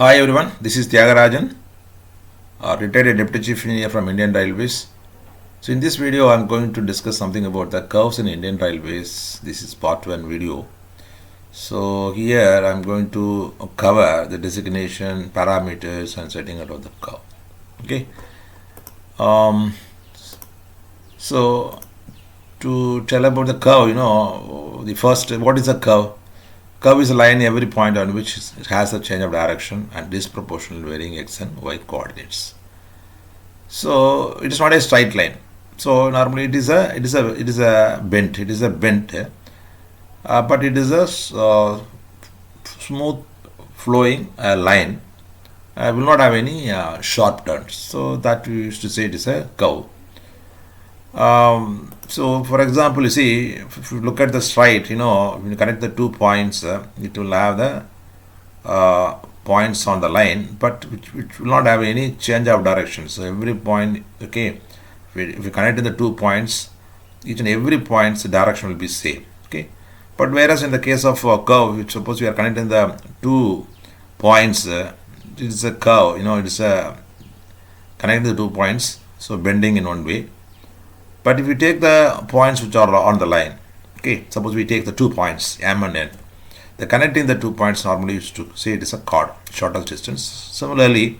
Hi everyone, this is Thiagarajan, retired Deputy Chief Engineer from Indian Railways. So in this video I am going to discuss something about the curves in Indian Railways. This is part 1 video. So here I am going to cover the designation, parameters and setting out of the curve. Okay. So to tell about the curve, the first, what is a curve? Curve is a line every point on which it has a change of direction and disproportional varying x and y coordinates. So it is not a straight line. So normally it is a bent. It is a bent, but it is a smooth flowing line. Will not have any sharp turns. So that we used to say it is a curve. So for example, you see, if you look at the straight, when you connect the 2 points, it will have the points on the line, but which will not have any change of direction. So every point, okay, if you connect in the 2 points, each and every point's direction will be same. Okay, but whereas in the case of a curve, which suppose we are connecting the 2 points, it is a curve. It is a connecting the 2 points, so bending in one way. But if we take the points which are on the line, okay, suppose we take the 2 points, M and N, the connecting the 2 points normally used to say it is a chord, shortest distance. Similarly,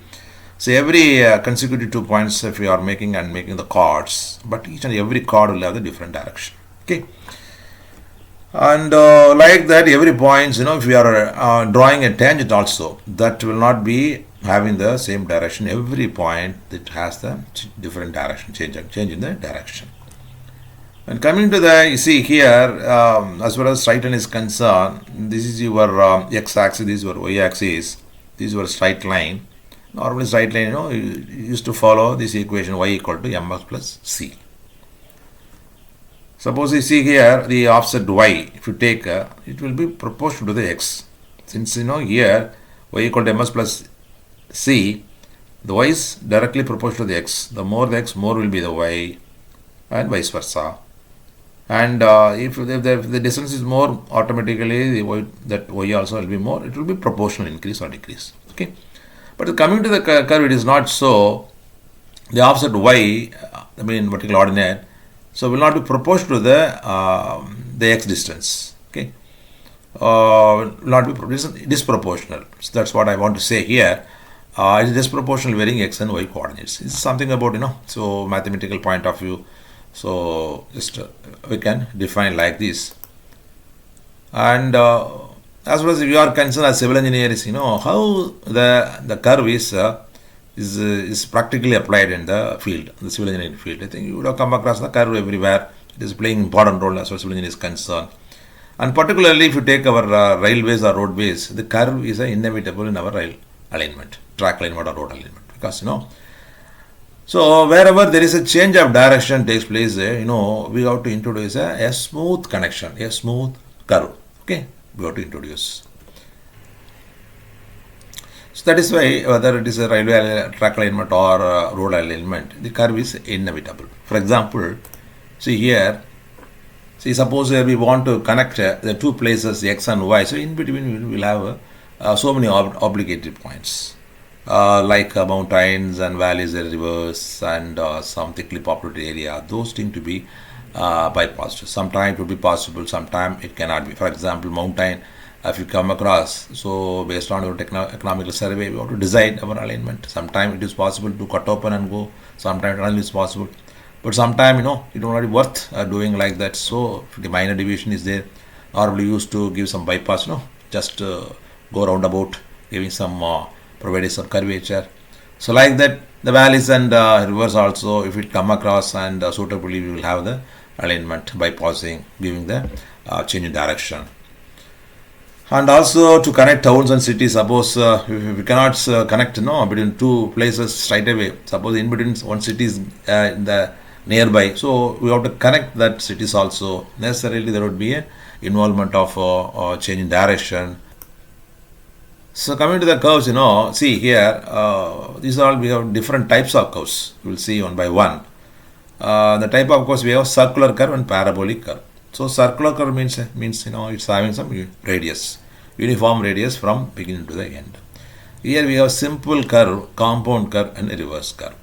say every consecutive 2 points, if we are making the chords, but each and every chord will have the different direction. Okay, and like that, every point, if we are drawing a tangent also, that will not be having the same direction. Every point that has the different direction, change in the direction. And coming to the, you see here, as far as straight line is concerned, this is your x-axis, this is your y-axis, this is your straight line. Normally straight line, you used to follow this equation y equal to mx plus c. Suppose you see here the offset y, if you take, it will be proportional to the x. Since here y equal to ms plus c, the y is directly proportional to the x. The more the x, more will be the y, and vice versa. And if the distance is more, automatically that y also will be more. It will be proportional, increase or decrease. Okay, but coming to the curve, it is not so. The offset y, vertical ordinate, so will not be proportional to the x distance. Okay, will not be disproportional. So that's what I want to say here. It is disproportional varying x and y coordinates. It's something about so mathematical point of view. So just we can define like this. And as far as you are concerned as civil engineers, how the curve is practically applied in the field, the civil engineering field. I think you would have come across the curve everywhere. It is playing important role as far as civil engineering is concerned. And particularly if you take our railways or roadways, the curve is inevitable in our rail alignment, track alignment or road alignment, because so wherever there is a change of direction takes place, we have to introduce a smooth connection, a smooth curve. Okay, we have to introduce. So that is why whether it is a railway track alignment or road alignment, the curve is inevitable. For example, see here, suppose we want to connect the 2 places x and y, so in between we will have so many obligated points. Like mountains and valleys and rivers and some thickly populated area, those seem to be bypassed. Sometimes it will be possible, sometimes it cannot be. For example, mountain, if you come across, so based on your economical survey, we have to design our alignment. Sometimes it is possible to cut open and go, sometimes it is possible, but sometimes it will not be worth doing like that. So if the minor deviation is there, normally used to give some bypass, just go roundabout, giving some providing some curvature. So like that, the valleys and rivers also, if it come across and suitably, we will have the alignment bypassing, giving the change in direction. And also to connect towns and cities, suppose if we cannot connect between 2 places straight away, suppose in between one city is in the nearby, so we have to connect that cities also. Necessarily there would be a involvement of change in direction. So coming to the curves, see here, these are all, we have different types of curves. We will see one by one. The type of curves, we have circular curve and parabolic curve. So circular curve means it's having some radius, uniform radius from beginning to the end. Here we have simple curve, compound curve and a reverse curve.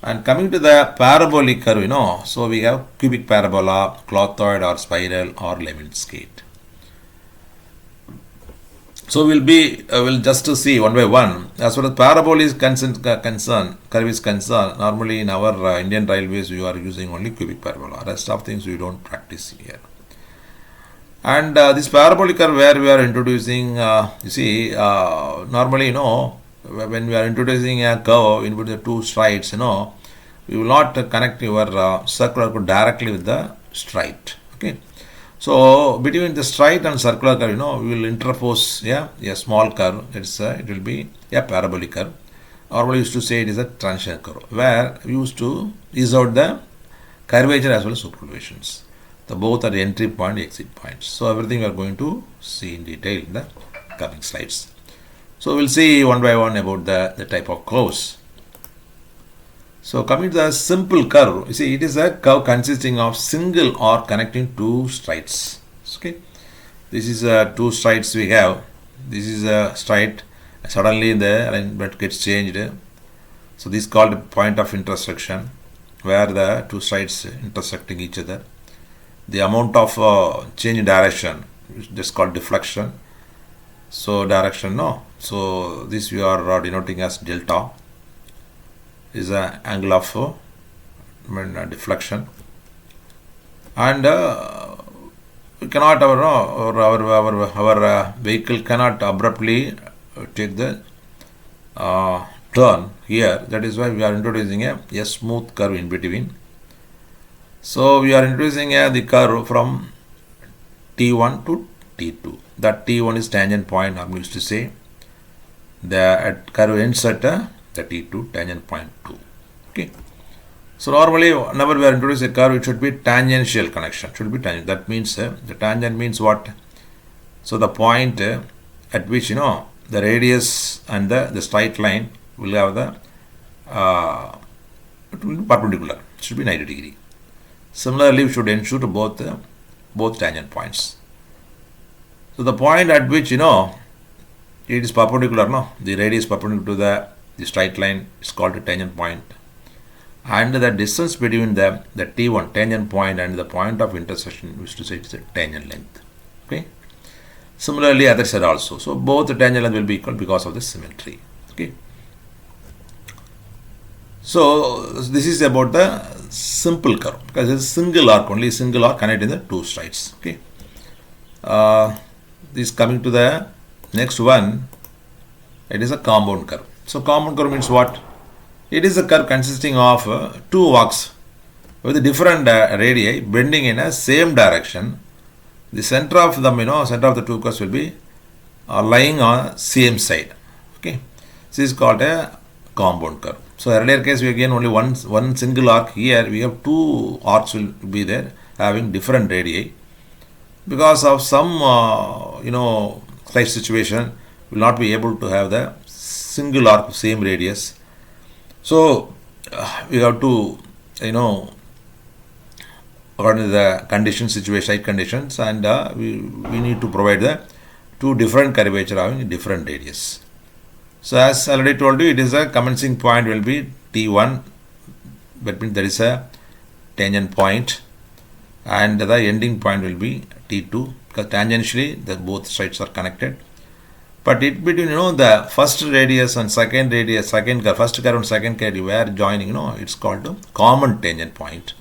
And coming to the parabolic curve, so we have cubic parabola, clothoid or spiral or lemon skate. So we'll just to see one by one. As far as parabol is concerned, curve is concerned, normally in our Indian railways we are using only cubic parabola. Rest of things we don't practice here. And this parabolic curve where we are introducing, normally, when we are introducing a curve in between the two strides, we will not connect your circular curve directly with the straight. Okay. So between the straight and circular curve, we will interpose a small curve. It will be a parabolic curve. Or we used to say it is a transition curve, where we used to use out the curvature as well as superpositions. The both are the entry point, exit points. So everything we are going to see in detail in the coming slides. So we'll see one by one about the type of curves. So coming to the simple curve, you see it is a curve consisting of single arc connecting two strides. Okay, this is two strides we have. This is a stride. Suddenly the alignment gets changed. So this is called a point of intersection, where the two strides intersecting each other. The amount of change in direction is just called deflection. So direction, so this we are denoting as delta is an angle of deflection, and we cannot our vehicle cannot abruptly take the turn here. That is why we are introducing a smooth curve in between. So we are introducing the curve from T1 to T2. That T1 is tangent point, I'm used to say. The curve ends at the T2, tangent point 2. Okay. So normally, whenever we are introducing a curve, it should be tangential connection. Should be tangent. That means the tangent means what? So the point at which the radius and the straight line will have the it will be perpendicular. It should be 90 degree. Similarly, we should ensure to both tangent points. So the point at which it is perpendicular, the radius perpendicular to the straight line is called a tangent point, and the distance between the T1 tangent point and the point of intersection, we used to say it's a tangent length. Okay. Similarly, other side also. So both the tangent length will be equal because of the symmetry. Okay. So this is about the simple curve, because it's single arc, only single arc connecting the two strides. Okay. This coming to the next one, it is a compound curve. So compound curve means what? It is a curve consisting of two arcs with different radii bending in a same direction. The center of them, center of the two curves will be lying on same side. Okay. This is called a compound curve. So earlier case we again only one single arc. Here we have two arcs will be there having different radii. Because of some slight situation, will not be able to have the single arc same radius. So we have to according to the conditions, situation, site conditions, and we need to provide the two different curvature having different radius. So as already told you, it is a commencing point will be T1, that means there is a tangent point, and the ending point will be T2, because tangentially the both sides are connected. But it between the first radius and second radius, first curve and second curve where joining, it's called a common tangent point.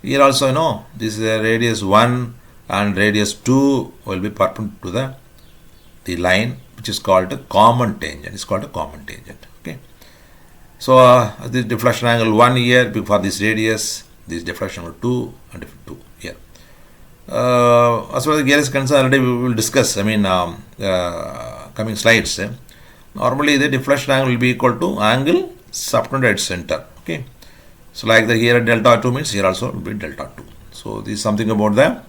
Here also this radius 1 and radius 2 will be perpendicular to the line, which is called a common tangent. It's called a common tangent. Okay. So this deflection angle 1 here for this radius, this deflection angle 2 and 2 here. As far as the gear is concerned, already we will discuss. Coming slides. Normally the deflection angle will be equal to angle subtended at center. Okay. So like here delta 2 means here also will be delta 2. So this is something about the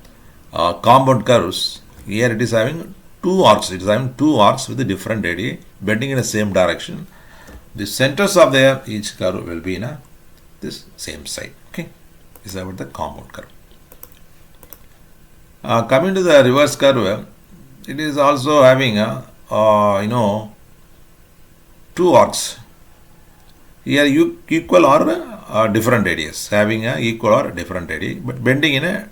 compound curves. Here it is having two arcs. It is having two arcs with the different radii bending in the same direction. The centers of each curve will be in this same side. Okay. This is about the compound curve. Coming to the reverse curve, it is also having two arcs. Here equal or different radius, having a equal or different radius, but bending in a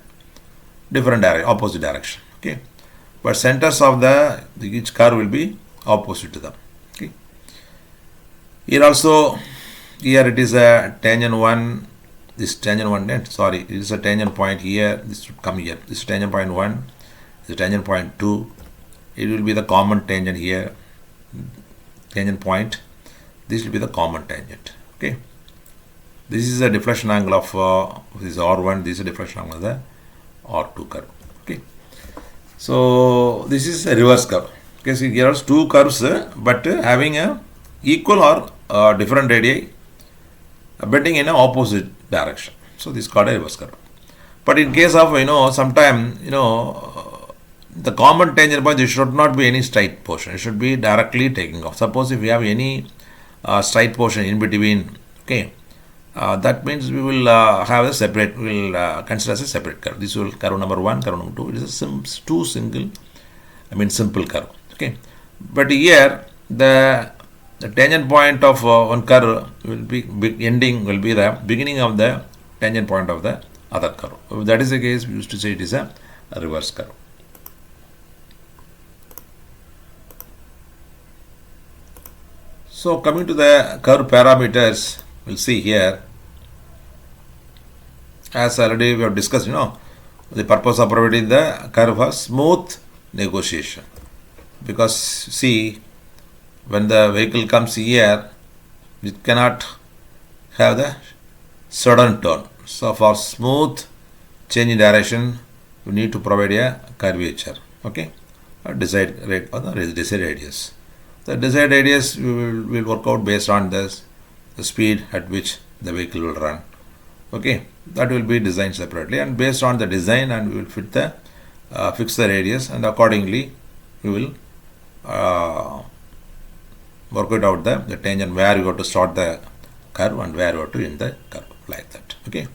different direction, opposite direction. Okay, but centers of each curve will be opposite to them. Okay. Here also, here it is a tangent 1. This tangent 1. Sorry, it is a tangent point here. This should come here. This is tangent point 1. This is tangent point 2. It will be the common tangent here. Tangent point. This will be the common tangent. Okay. This is a deflection angle of this R1. This is a deflection angle of the R2 curve. Okay. So this is a reverse curve. Okay. So here are two curves, but having a equal or different radii, bending in an opposite direction. So this is called a reverse curve. But in case of sometime the common tangent point, there should not be any straight portion. It should be directly taking off. Suppose if we have any straight portion in between, okay, that means we will have a separate. We will consider as a separate curve. This will curve number 1, curve number 2. It is a simple curve. Okay, but here the tangent point of one curve will be ending will be the beginning of the tangent point of the other curve. If that is the case, we used to say it is a reverse curve. So coming to the curve parameters, we'll see here. As already we have discussed, the purpose of providing the curve for smooth negotiation. Because see, when the vehicle comes here, it cannot have the sudden turn. So for smooth change in direction, we need to provide a curvature. Okay, a desired rate or the desired radius. The desired radius will work out based on the speed at which the vehicle will run. Okay, that will be designed separately, and based on the design, and we will fix the radius, and accordingly we will work it out the tangent where you have to start the curve and where you have to end the curve, like that. Okay.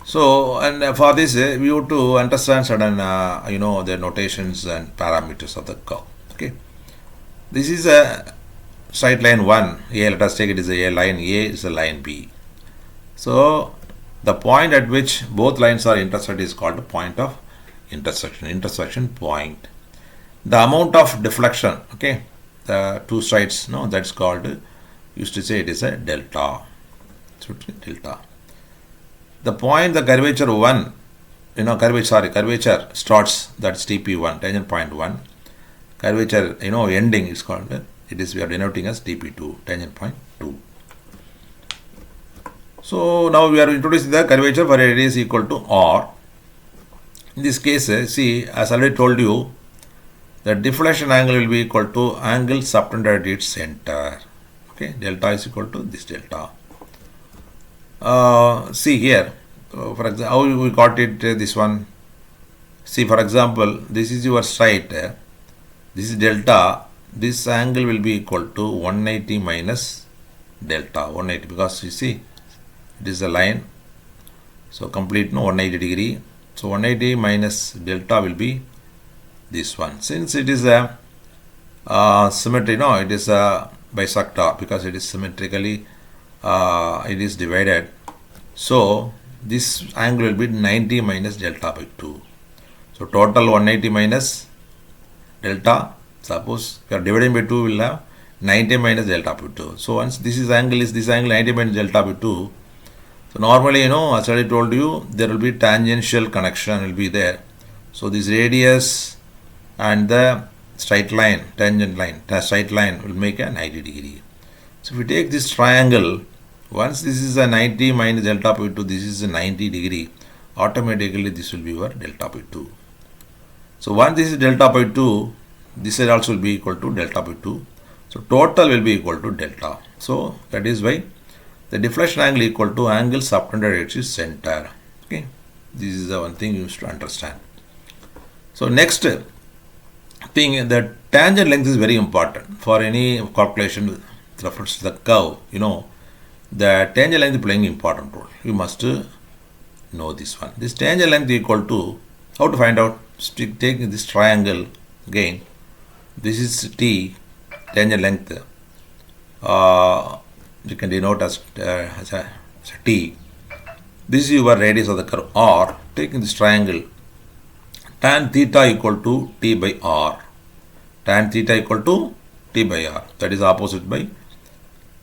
So, and for this we have to understand certain the notations and parameters of the curve. Okay. This is a straight line 1. Here let us take it as a line A is a line B. So the point at which both lines are intersect is called the point of intersection point. The amount of deflection, okay, the two sides, that's called, used to say it is a delta. So delta. The point, the curvature 1, curvature starts, that's TP1, tangent point 1. Curvature, ending is called, we are denoting as TP2, tangent point 2. So now we are introducing the curvature for radius equal to R. In this case, see, as I already told you, the deflection angle will be equal to angle subtended at its center. Okay, delta is equal to this delta. See here, for example, how we got it, this one. See, for example, this is your straight. This is delta. This angle will be equal to 180 minus delta 180, because you see it is a line. So complete 180 degree. So 180 minus delta will be this one. Since it is a symmetry, it is a bisector, because it is symmetrically it is divided. So this angle will be 90 minus delta by 2. So total 180 minus delta, suppose we are dividing by 2, will have 90 minus delta by 2. So once this angle 90 minus delta by 2. So normally, as I already told you, there will be tangential connection will be there. So this radius and the straight line, straight line will make a 90 degree. So if we take this triangle, once this is a 90 minus delta by 2, this is a 90 degree, automatically this will be your delta by 2. So once this is delta by 2, this side also will be equal to delta by 2. So total will be equal to delta. So that is why the deflection angle equal to angle subtended at its center. Okay, this is the one thing you should understand. So next thing, the tangent length is very important for any calculation with reference to the curve. The tangent length is playing important role. You must know this one. This tangent length equal to, how to find out? Take this triangle again. This is T, tangent length. you can denote as a t. This is your radius of the curve r. Taking this triangle, tan theta equal to t by r. Tan theta equal to t by r. That is opposite by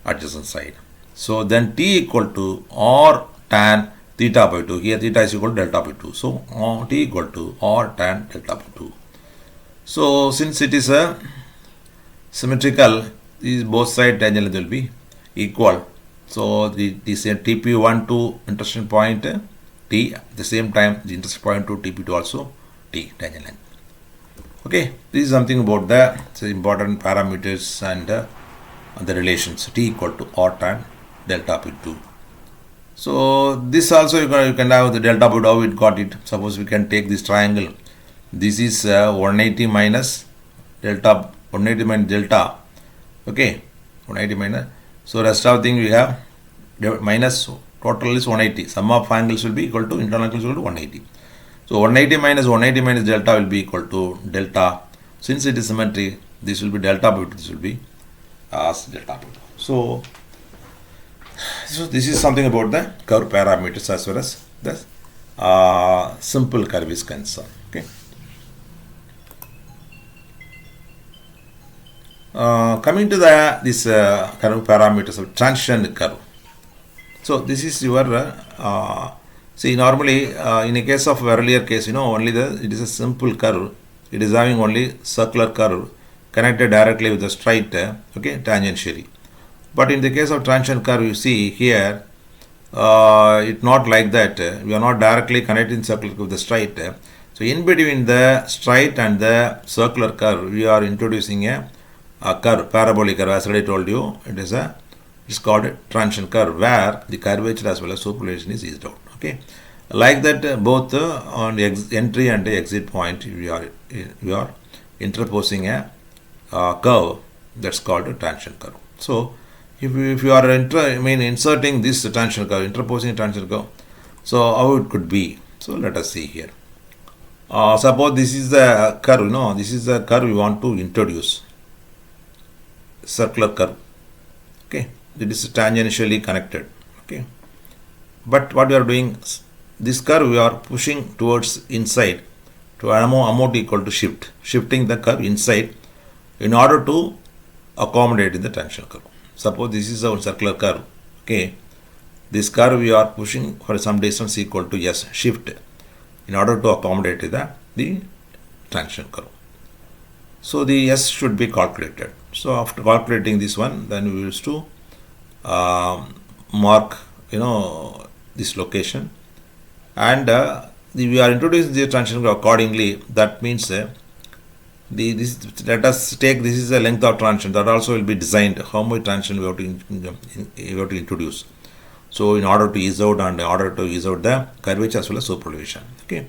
adjacent side. So then t equal to r tan theta by 2. Here theta is equal to delta by 2. So t equal to r tan delta by 2. So since it is a symmetrical, these both side tangent length will be equal. So this TP1 to intersection point T, at the same time the intersection point to TP2 also T tangent length. Okay, this is something about the important parameters and the relations T equal to R tan delta by 2. So this also you can have the delta by how it got it. Suppose we can take this triangle. This is 180 minus delta, 180 minus delta. Okay, 180 minus. So rest of thing we have minus, total is 180. Sum of angles will be equal to internal angles equal to 180. So 180 minus delta will be equal to delta. Since it is symmetry, this will be delta by 2. This will be delta by 2. So this is something about the curve parameters as well as the simple curve is concerned. Okay. Coming to this curve parameters of transition curve. So this is your see, normally in a case of earlier case, only it is a simple curve. It is having only circular curve connected directly with the straight, okay, tangentially. But in the case of transition curve, you see here, it's not like that. We are not directly connecting circular curve with the straight. So in between the straight and the circular curve, we are introducing a curve, parabolic curve. As I told you, it's called a transition curve, where the curvature as well as superposition is eased out. Okay, like that, both on the entry and the exit point, we are interposing a curve that's called a transition curve. So if you are inserting this transition curve, interposing a transition curve, so how it could be? So let us see here. Suppose this is the curve. This is the curve we want to introduce. Circular curve. Okay, it is tangentially connected. Okay, but what we are doing, this curve we are pushing towards inside to amount equal to shifting the curve inside in order to accommodate in the transition curve. Suppose this is our circular curve. Okay, this curve we are pushing for some distance equal to s, shift, in order to accommodate the transition curve. So the s should be calculated. So after calculating this one, then we used to mark this location, and we are introducing the transition curve accordingly. That means let us take, this is the length of transition, that also will be designed how much transition we have to introduce. So in order to ease out the curvature as well as superposition. Okay,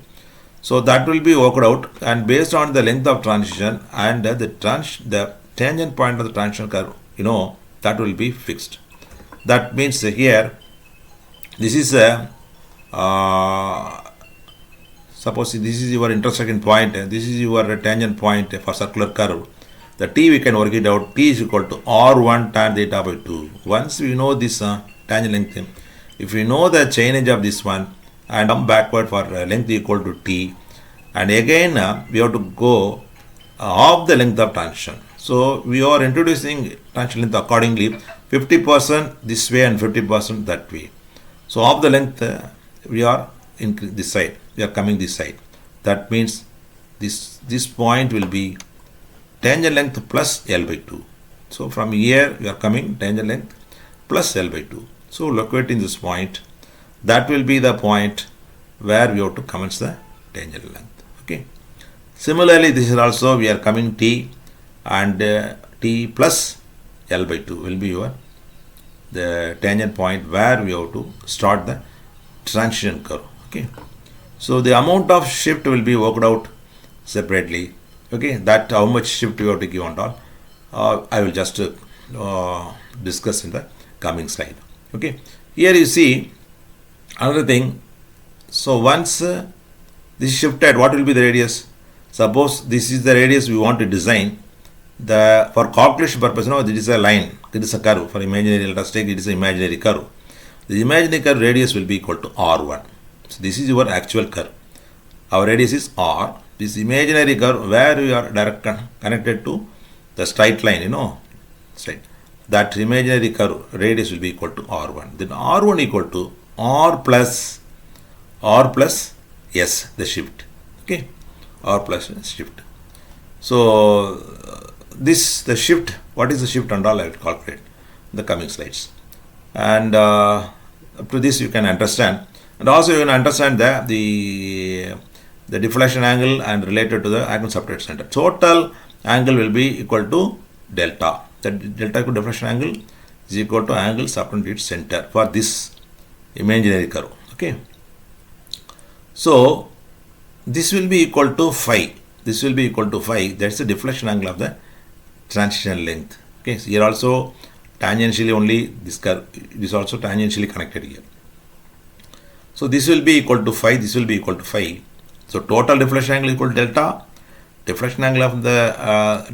so that will be worked out, and based on the length of transition and the tangent point of the transition curve, that will be fixed. That means here, this is a suppose this is your intersection point, this is your tangent point for circular curve. The t we can work it out. T is equal to r1 tan theta by 2. Once we know this tangent length, if we know the change of this one and come backward for length equal to t, and again we have to go half the length of transition. So we are introducing transition length accordingly, 50% this way and 50% that way. So half the length we are in this side, we are coming this side. That means this point will be tangent length plus L by 2. So from here we are coming tangent length plus L by 2. So locating this point, that will be the point where we have to commence the tangent length. Okay. Similarly, this is also we are coming t, and t plus L by 2 will be the tangent point where we have to start the transition curve. Okay, so the amount of shift will be worked out separately. Okay, that how much shift we have to give and all, I will just discuss in the coming slide. Okay, here you see another thing. So once this is shifted, what will be the radius? Suppose this is the radius we want to design. for calculation purpose, this is a line, this is a curve. For imaginary, let us take it is an imaginary curve. The imaginary curve radius will be equal to R1. So this is your actual curve. Our radius is R. This imaginary curve where you are connected to the straight line, straight. That imaginary curve radius will be equal to R1. Then R1 equal to R plus S, the shift. Okay, R plus shift. So the shift, what is the shift and all I will calculate in the coming slides. And up to this you can understand. And also you can understand the deflection angle and related to the angle subtended center. Total angle will be equal to delta. The delta equal deflection angle is equal to angle subtended center for this imaginary curve. Okay. So this will be equal to phi. This will be equal to phi. That's the deflection angle of the transition length. Okay. So here also tangentially only this curve is also tangentially connected here. So this will be equal to phi. This will be equal to phi. So total deflection angle equal to delta. Deflection angle of the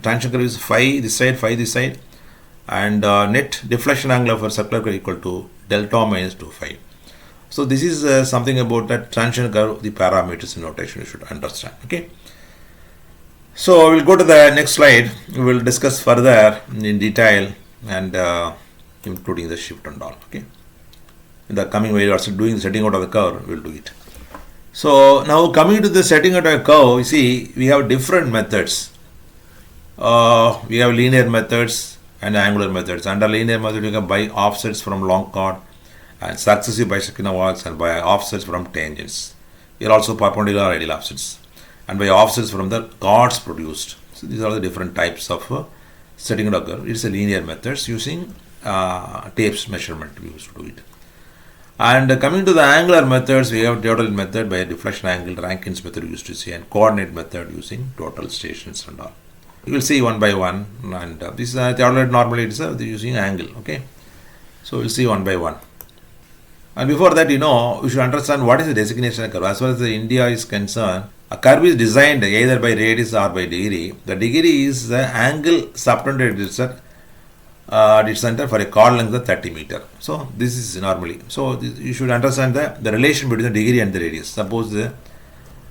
transition curve is phi this side, and net deflection angle of a circular curve equal to delta minus 2 phi. So this is something about that transition curve, the parameters in notation you should understand. Okay. So we'll go to the next slide. We will discuss further in detail and including the shift and all. Okay. In the coming way, also doing the setting out of the curve, we'll do it. So now coming to the setting out of a curve, you see we have different methods. We have linear methods and angular methods. Under linear method, you can buy offsets from long chord and successive bisecting of arcs, and by offsets from tangents. Here also perpendicular radial offsets, and by offsets from the chords produced. So these are the different types of setting out of curve. It's a linear methods using tapes measurement we used to do it. And coming to the angular methods, we have total method by deflection angle, Rankine's method we used to see, and coordinate method using total stations and all. You will see one by one, and this is theodolite normally it is using angle. Okay, so we'll see one by one. And before that, we should understand what is the designation of curve. As far as the India is concerned, a curve is designed either by radius or by degree. The degree is the angle subtended center for a chord length of 30 meter. So this is normally. So you should understand the relation between the degree and the radius. Suppose the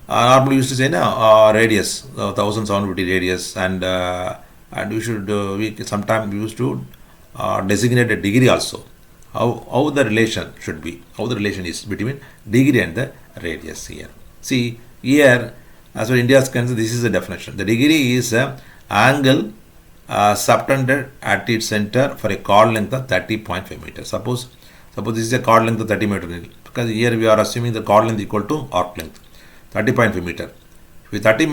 normally used to say radius, 1750 radius, and we should sometimes we used to designate a degree also. How the relation should be, how the relation is between degree and the radius here. See here, as for India is concerned, this is the definition. The degree is angle subtended at its center for a chord length of 30.5 meters. Suppose this is a chord length of 30 meters, because here we are assuming the chord length equal to arc length 30.5 meter. With 30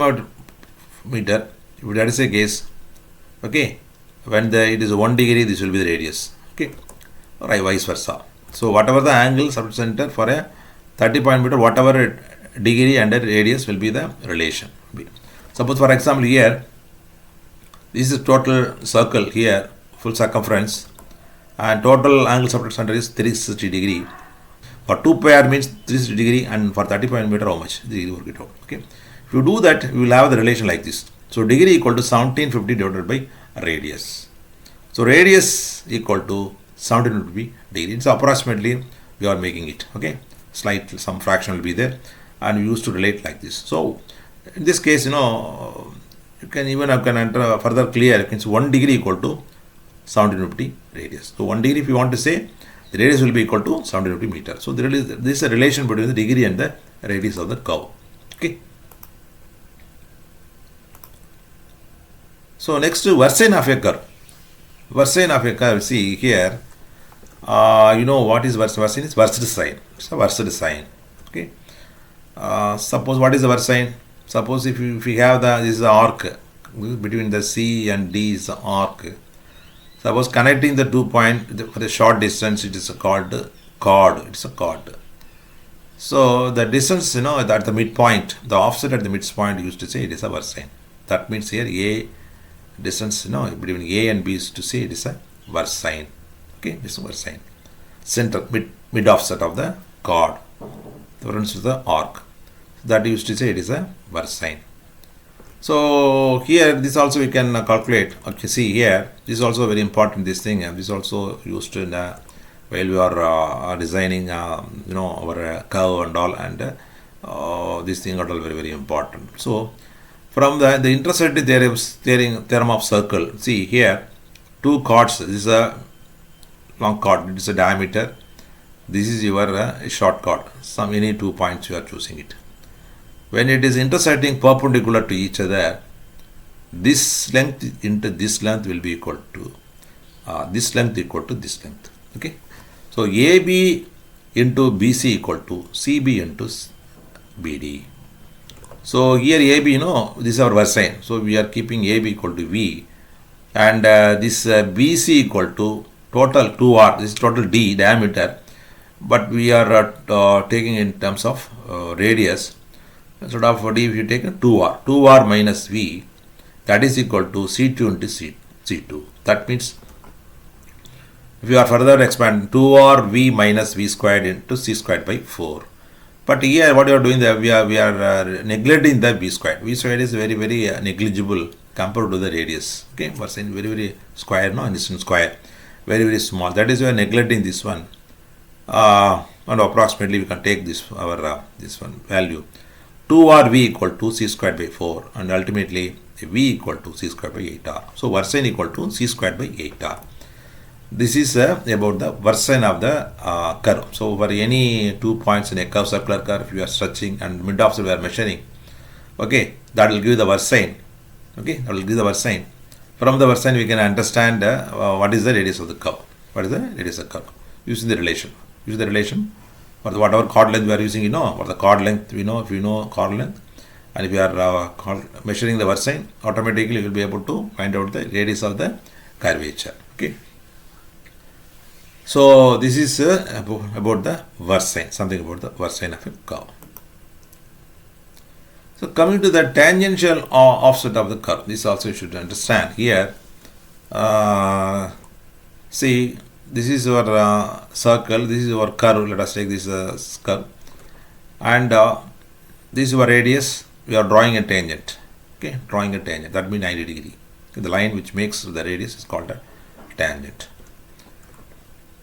meter, if that is a case, okay, when it is 1 degree, this will be the radius. Okay, or vice versa. So whatever the angle subtended center for a 30 meter, whatever degree and the radius will be the relation. Suppose for example here, this is total circle here, full circumference, and total angle subtended center is 360 degree. For 2 pi r means 360 degree, and for 30 meter how much? Degree work it out. Okay. If you do that, we will have the relation like this. So degree equal to 1750 divided by radius. So radius equal to 1750 degree. It's approximately we are making it. Okay. Some fraction will be there, and we used to relate like this. So in this case, you can even enter further clear. It's 1 degree equal to 1750 radius. So 1 degree, if you want to say, the radius will be equal to 1750 meters. So this is a relation between the degree and the radius of the curve. Okay. So next, versine of a curve. Versine of a curve. See here. What is versine? It's versed sine. It's a versed sine. Okay. Suppose what is the versine? Suppose if we have this is the arc between the C and D is the arc. Suppose connecting the 2 points for a short distance, it is called chord. It's a chord. So the distance, at the midpoint, the offset at the midpoint used to say it is a versine. That means here A distance, between A and B is to say it is a versine. Okay, this is versine. Center mid offset of the chord. The reference to the arc. That used to say it is a versine. So here this also we can calculate. Okay, see here this is also very important, this thing, and this is also used in while we are designing our curve and all, and this thing are all very important. So from the intersection theorem of circle, see here two chords. This is a long chord, it is a diameter, this is your short chord, any 2 points you are choosing it. When it is intersecting perpendicular to each other, this length into this length will be equal to this length equal to this length. Okay, so AB into BC equal to CB into BD. So here AB, this is our versine, so we are keeping AB equal to V, and this BC equal to total 2R, this is total D diameter, but we are taking in terms of radius. Instead of D, if you take 2R minus V, that is equal to C2 into C2. That means if you are further expand, 2R V minus V squared into C squared by 4. But here what you are doing, that we are neglecting the V squared. V squared is very negligible compared to the radius. Okay, but in very square, and this is square, very small. That is we are neglecting this one, and approximately we can take this this one value. 2RV equal to C squared by 4, and ultimately V equal to C squared by 8R. So versine equal to C squared by 8R. This is about the versine of the curve. So for any 2 points in a curve, circular curve, if you are stretching and mid offset we are measuring, okay, that will give the versine. Okay, that will give the versine. From the versine we can understand what is the radius of the curve. What is the radius of the curve? Using the relation. Use the relation. For whatever chord length we are using, for the chord length we know, if you know chord length, and if you are measuring the versine, automatically you will be able to find out the radius of the curvature. Okay. So this is about the versine, something about the versine of a curve. So coming to the tangential offset of the curve, this also you should understand here. See, this is our circle, this is our curve. Let us take this curve, and this is our radius. We are drawing a tangent. Okay, drawing a tangent, that means 90 degree. Okay, the line which makes the radius is called a tangent.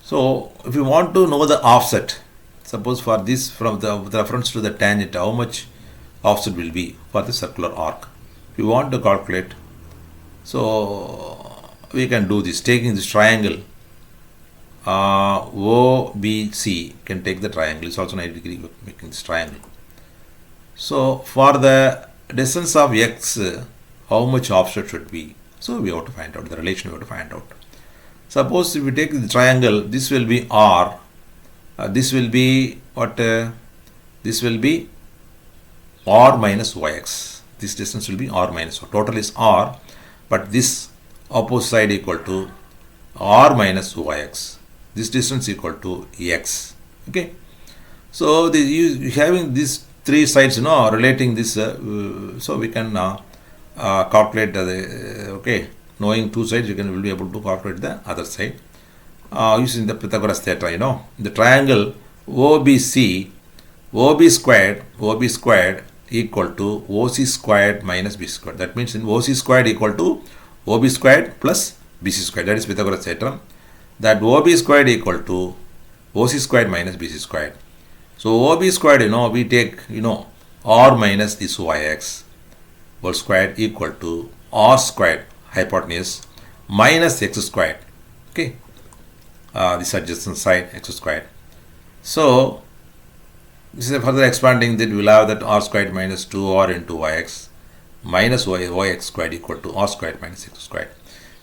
So if you want to know the offset, suppose for this, from the with reference to the tangent, how much offset will be for the circular arc. If you want to calculate, so we can do this, taking this triangle OBC, can take the triangle, it's also 90 degree, making this triangle. So for the distance of x, how much offset should be? So we have to find out the relation, we have to find out. Suppose if we take the triangle, this will be R, this will be what? This will be R minus YX. This distance will be R minus Y. Total is R, but this opposite side equal to R minus YX. This distance equal to X. Okay. So having these three sides, relating this, so we can calculate okay. Knowing two sides, you will be able to calculate the other side using the Pythagoras theorem. The triangle OBC, OB squared equal to OC squared minus B squared. That means in OC squared equal to OB squared plus BC squared. That is Pythagoras theorem. That OB squared equal to OC squared minus BC squared. So OB squared, we take R minus this YX whole squared equal to R squared, hypotenuse, minus x squared. Okay, this adjacent side x squared. So this is further expanding, that we will have that R squared minus 2R into YX minus YX squared equal to R squared minus x squared.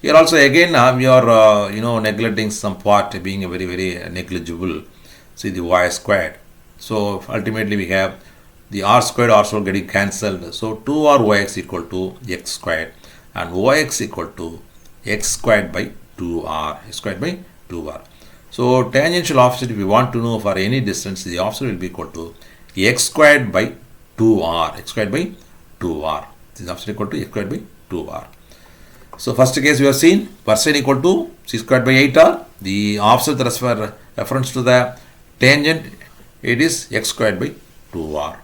Here also again we are neglecting some part, being a very negligible. See the Y squared. So ultimately we have the R squared also getting cancelled. So 2R YX equal to x squared, and YX equal to x squared by 2R, x squared by 2R. So tangential offset, if we want to know for any distance, the offset will be equal to x squared by 2R, x squared by 2R. This is offset equal to x squared by 2R. So first case we have seen versine equal to C squared by 8R. The offset reference to the tangent, it is x squared by 2R.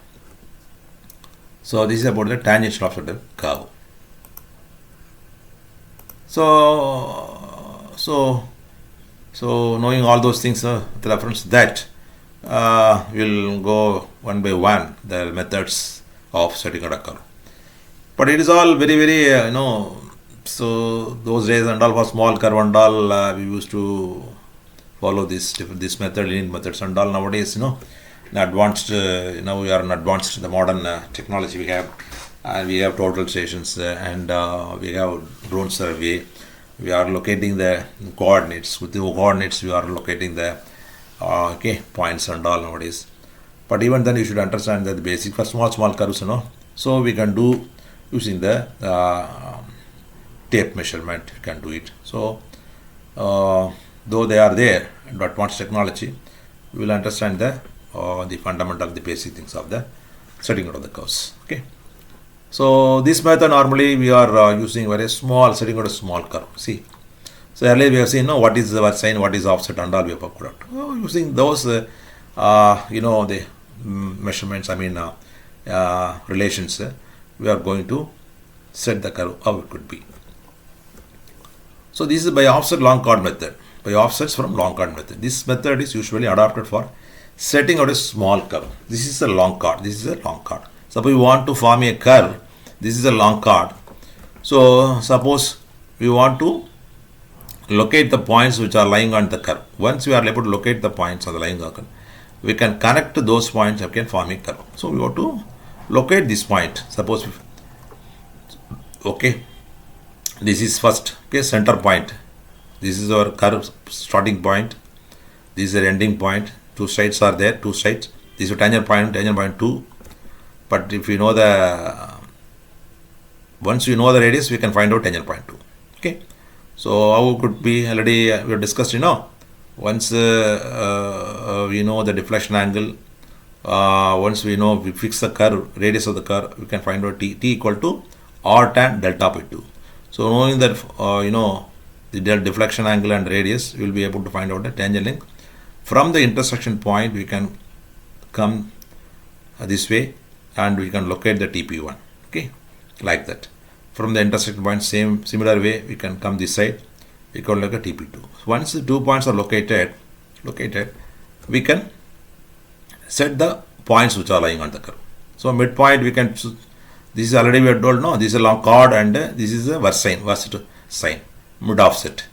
So this is about the tangential offset of the curve. So knowing all those things, the reference that we'll go one by one the methods of setting out a curve. But it is all very, very so those days and all for small curve and all we used to follow this method, linear methods and all. Nowadays, in advanced now we are in advanced the modern technology we have, and we have total stations and we have drone survey. We are locating the coordinates. With the coordinates we are locating the points and all nowadays. But even then you should understand that the basic for small curves, so we can do using the tape measurement, you can do it. So though they are there in advanced technology, we will understand the fundamental, the basic things of the setting out of the curves. Okay. So this method normally we are using very small setting out a small curve. See, so earlier we have seen what is the sign, what is offset and all we have worked out. Using those the measurements, relations, we are going to set the curve how it could be. So this is by offset long chord method, by offsets from long chord method. This method is usually adopted for setting out a small curve. This is a long chord. This is a long chord. Suppose we want to form a curve. This is a long chord. So suppose we want to locate the points which are lying on the curve. Once we are able to locate the points on the lying on the curve, we can connect those points and can form a curve. So we want to locate this point. Suppose this is first center point. This is our curve starting point. This is the ending point. Two sides are there. Two sides. This is a tangent point 2. But if you know once you know the radius, we can find out tangent point 2. Okay. So how could be already we have discussed. Once we know the deflection angle. Once we fix the curve, radius of the curve, we can find out t equal to r tan delta by 2. So knowing that the deflection angle and radius, we will be able to find out the tangent length. From the intersection point, we can come this way and we can locate the TP1. Okay, like that. From the intersection point, similar way, we can come this side. We can look at TP2. Once the 2 points are located, we can set the points which are lying on the curve. So midpoint we can. This is already we are told. No, this is a long chord and this is a verse sign, mid offset.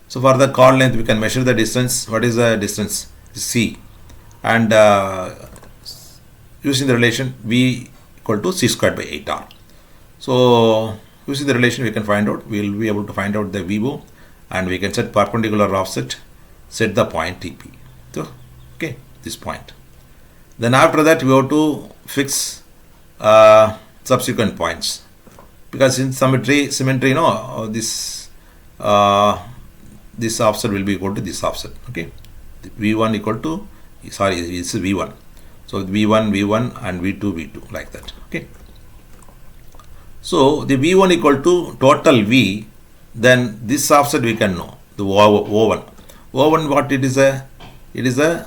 So for the chord length, we can measure the distance. What is the distance? C, and using the relation V equal to C squared by 8R. So using the relation, we can find out. We will be able to find out the VO, and we can set perpendicular offset. Set the point TP. So this point. Then after that, we have to fix subsequent points, because in symmetry, this offset will be equal to this offset. Okay, V1 equal to it's V1. So V1 and V2 like that. Okay. So the V1 equal to total V, then this offset we can know the O1. O1 what it is a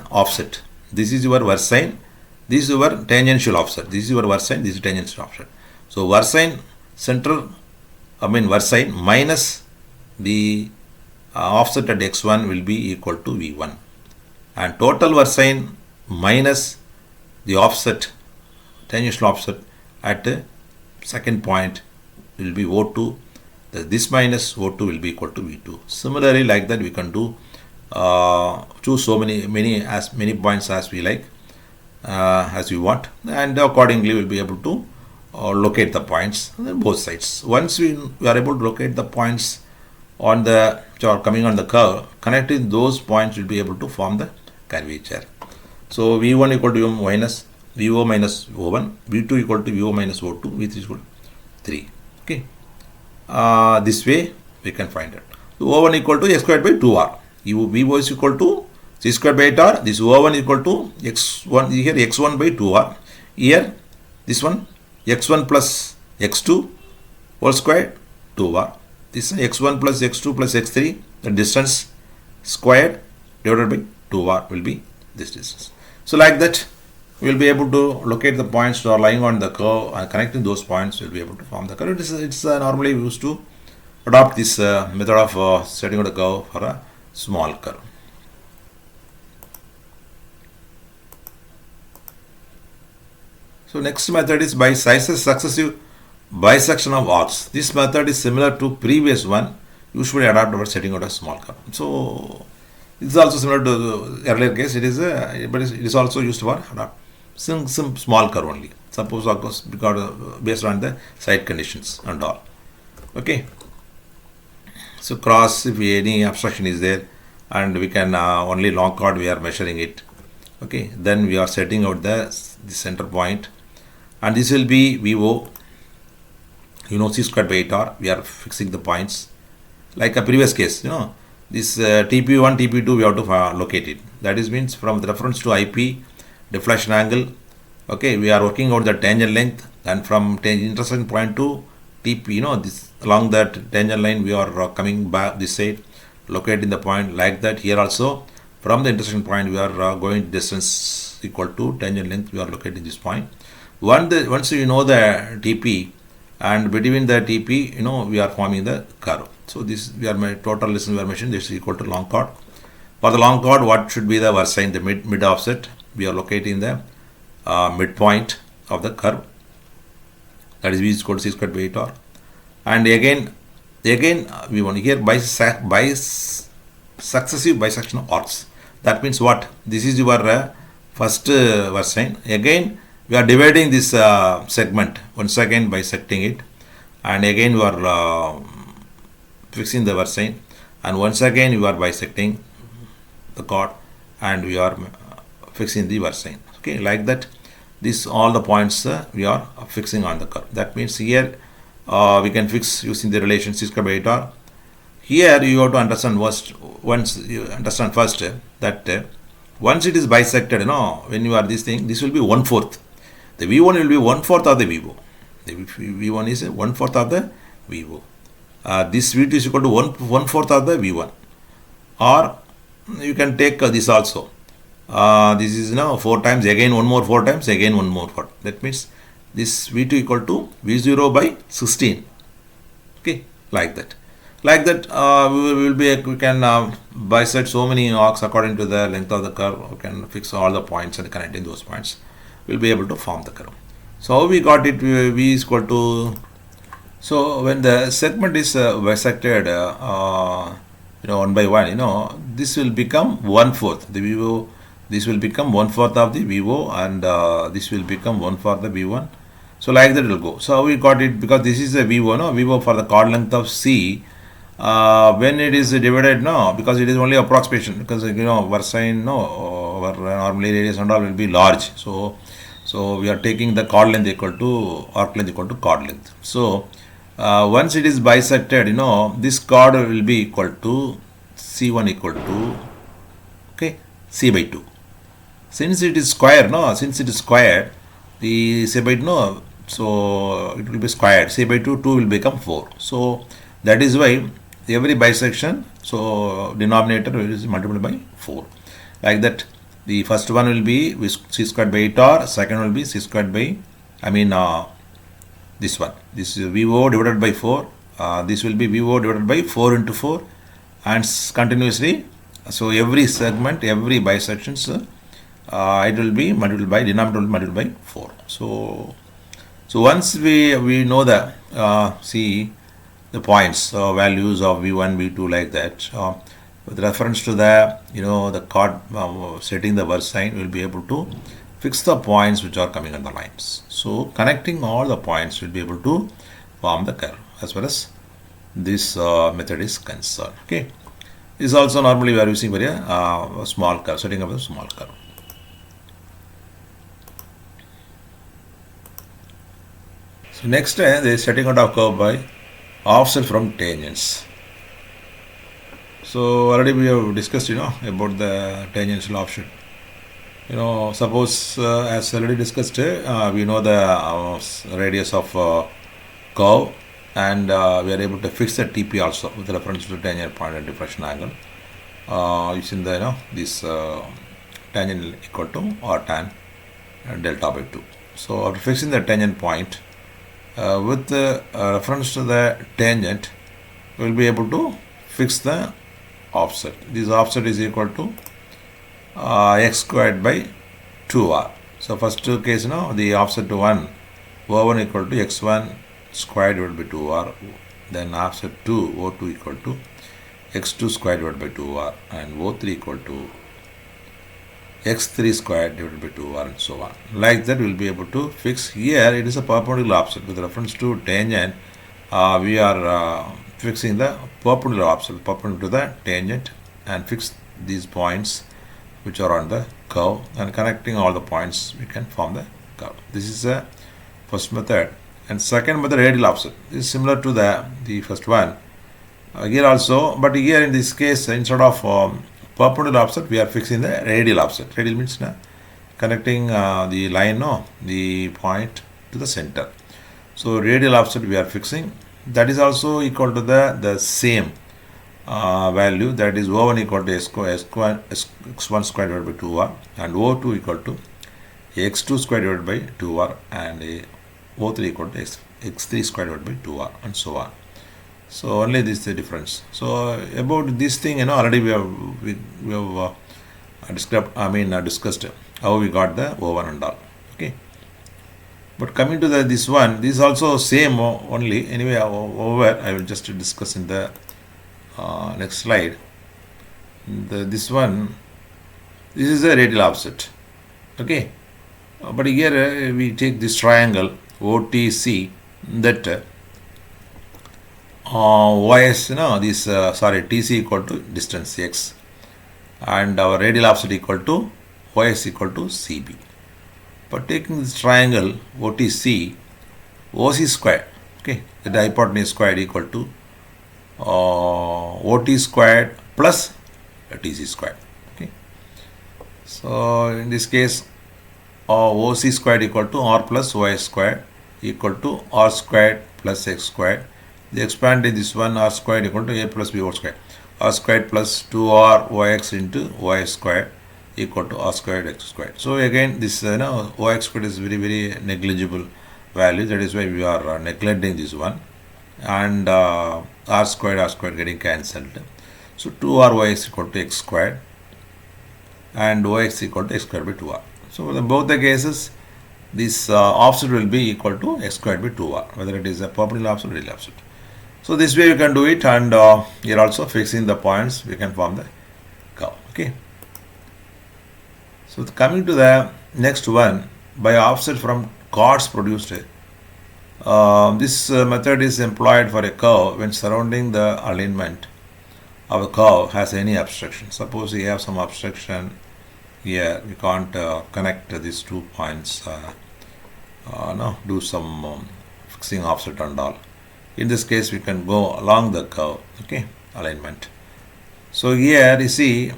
offset. This is your verse sign. This is your tangential offset. This is your verse sign. This is tangential offset. So verse sign verse sign minus the offset at x1 will be equal to V1, and total verse sign minus the offset, tangential offset at second point will be O2. This minus O2 will be equal to V2. Similarly, like that we can do choose so many points as we like, as we want, and accordingly we'll be able to locate the points on both sides. Once we are able to locate the points on the which are coming on the curve, connecting those points will be able to form the curvature. So V1 equal to VO minus O1, V2 equal to VO minus O2, V3 equal to 3. Okay, this way we can find it. So O1 equal to x squared by 2r. VO is equal to c squared by 8r. This O1 equal to x1 here, x1 by 2r. Here this one x1 plus x2 whole square 2r. This x1 plus x2 plus x3, the distance squared divided by 2r will be this distance. So like that we will be able to locate the points that are lying on the curve, and connecting those points we will be able to form the curve. It's normally used to adopt this method of setting out a curve for a small curve. So next method is by successive bisection of arcs. This method is similar to previous one, usually adopted for setting out a small curve. So it is also similar to the earlier case. But it is also used for some small curve only. Suppose of course because based on the site conditions and all. Okay. So cross, if any obstruction is there, and we can only long chord we are measuring it. Okay. Then we are setting out the center point, and this will be VO. C squared by 8R. We are fixing the points like a previous case. This TP1, TP2 we have to locate it. That is means from the reference to IP, deflection angle. Okay, we are working out the tangent length, and from intersection point to TP, this along that tangent line we are coming back this side, locating the point like that. Here also from the intersection point we are going distance equal to tangent length. We are locating this point. Once you know the TP, and between the TP, we are forming the curve. So this we are total distance we are measuring. This is equal to long chord. For the long chord, what should be the versine, the mid offset? We are locating the midpoint of the curve. That is V is equal to C squared by 8R. And again we want here by successive bisection of arcs. That means what? This is your first versine. Again we are dividing this segment, once again bisecting it, and again we are fixing the versine, and once again we are bisecting the chord, and we are fixing the versine. Okay, like that. This all the points we are fixing on the curve. That means here we can fix using the relation C squared by 8R. Here you have to understand first that once it is bisected, when you are this thing, this will be 1/4. The V1 will be 1/4 of the VO. The V1 is 1/4 of the VO. This V2 is equal to 1/4 of the V1. Or you can take this also. This is 4 times, again 1 more 4 times, again 1 more 4. That means this V2 equal to V0 by 16. Okay, like that. Like that, we can bisect so many arcs according to the length of the curve. We can fix all the points and connecting those points. We'll be able to form the curve. So how we got it? V is equal to. So when the segment is bisected, one by one, this will become 1/4. The VO. This will become 1/4 of the VO, and this will become 1/4 the V1. So like that it will go. So how we got it? Because this is a VO, VO for the chord length of C. When it is divided, because it is only approximation, because versine, our normally radius and all will be large. So we are taking the chord length equal to arc length equal to chord length. So once it is bisected, this chord will be equal to C1 equal to C by 2. Since it is square, the C by 2, so it will be squared. C by 2 will become 4. So that is why every bisection, so denominator is multiplied by 4. Like that, the first one will be C squared by 8R, second will be C squared by, this one. This is VO divided by 4. This will be VO divided by 4 into 4, and continuously. So every segment, every bisections, it will be multiplied by, denominator will be multiplied by 4. So once we know the see the points values of V1, V2 like that, with reference to the the chord setting the versine, we will be able to fix the points which are coming on the lines. So connecting all the points will be able to form the curve as far as this method is concerned. Okay, this also normally we are using for a small curve, setting up a small curve. So next, there is setting out of curve by offset from tangents. So already we have discussed, about the tangential offset. Suppose as already discussed, we know the radius of curve, and we are able to fix the TP also with reference to tangent point and deflection angle. Using the this tangent equal to or tan delta by 2. So after fixing the tangent point, with reference to the tangent, we will be able to fix the offset. This offset is equal to x squared by 2r. So first case, the offset to 1, O1 equal to x1 squared divided by 2r. Then offset 2, O2 equal to x2 squared divided by 2r, and O3 equal to x3 squared divided by 2r, and so on. Like that, we will be able to fix. Here it is a perpendicular offset. With reference to tangent, we are fixing the perpendicular offset perpendicular to the tangent, and fix these points which are on the curve, and connecting all the points we can form the curve. This is the first method. And second method, radial offset. This is similar to the first one. Here also, but here in this case, instead of perpendicular offset, we are fixing the radial offset. Radial means connecting the line, the point to the center. So radial offset we are fixing. That is also equal to the same value, that is O1 equal to x1 squared divided by 2r, and O2 equal to x2 squared divided by 2r, and O3 equal to x3 squared divided by 2r, and so on. So only this is the difference. So about this thing, already we have discussed how we got the O1 and all. Okay. But coming to this one, this is also same only. Anyway, over I will just discuss in the next slide. This one, this is a radial offset. Okay. But here we take this triangle OTC, that YS, TC equal to distance x, and our radial offset equal to YS equal to CB. But taking this triangle OTC, OC squared, okay, the hypotenuse squared equal to OT squared plus TC squared. Okay. So in this case, OC squared equal to R plus Y squared equal to R squared plus X squared. They expanded this one, R squared equal to A plus B whole squared. R squared plus 2R YX into Y squared equal to R squared X squared. So again, this YX squared is very, very negligible value. That is why we are neglecting this one. And R squared getting cancelled. So 2RYX equal to X squared, and YX equal to X squared by 2R. So in both the cases, this offset will be equal to X squared by 2R, whether it is a perpendicular offset or radial offset. So this way you can do it, and here also fixing the points, we can form the curve. Okay. So coming to the next one, by offset from chords produced. This method is employed for a curve when surrounding the alignment of a curve has any obstruction. Suppose you have some obstruction here, we can't connect these 2 points, do some fixing offset and all. In this case, we can go along the curve, okay, alignment. So here you see,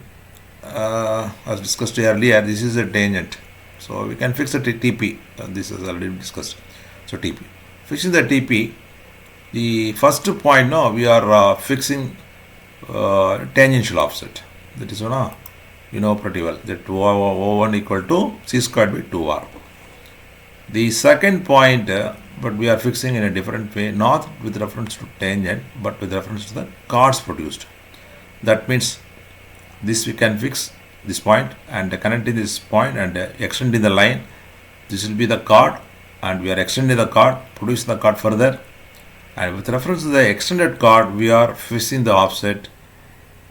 as discussed earlier, this is a tangent. So we can fix the TP. This is already discussed. So TP. Fixing the TP, the first point, we are fixing tangential offset. That is pretty well, that O1 equal to C squared by 2R. The second point, but we are fixing in a different way, not with reference to tangent, but with reference to the chords produced. That means this we can fix this point and connecting this point and extending the line. This will be the chord, and we are extending the chord, producing the chord further. And with reference to the extended chord, we are fixing the offset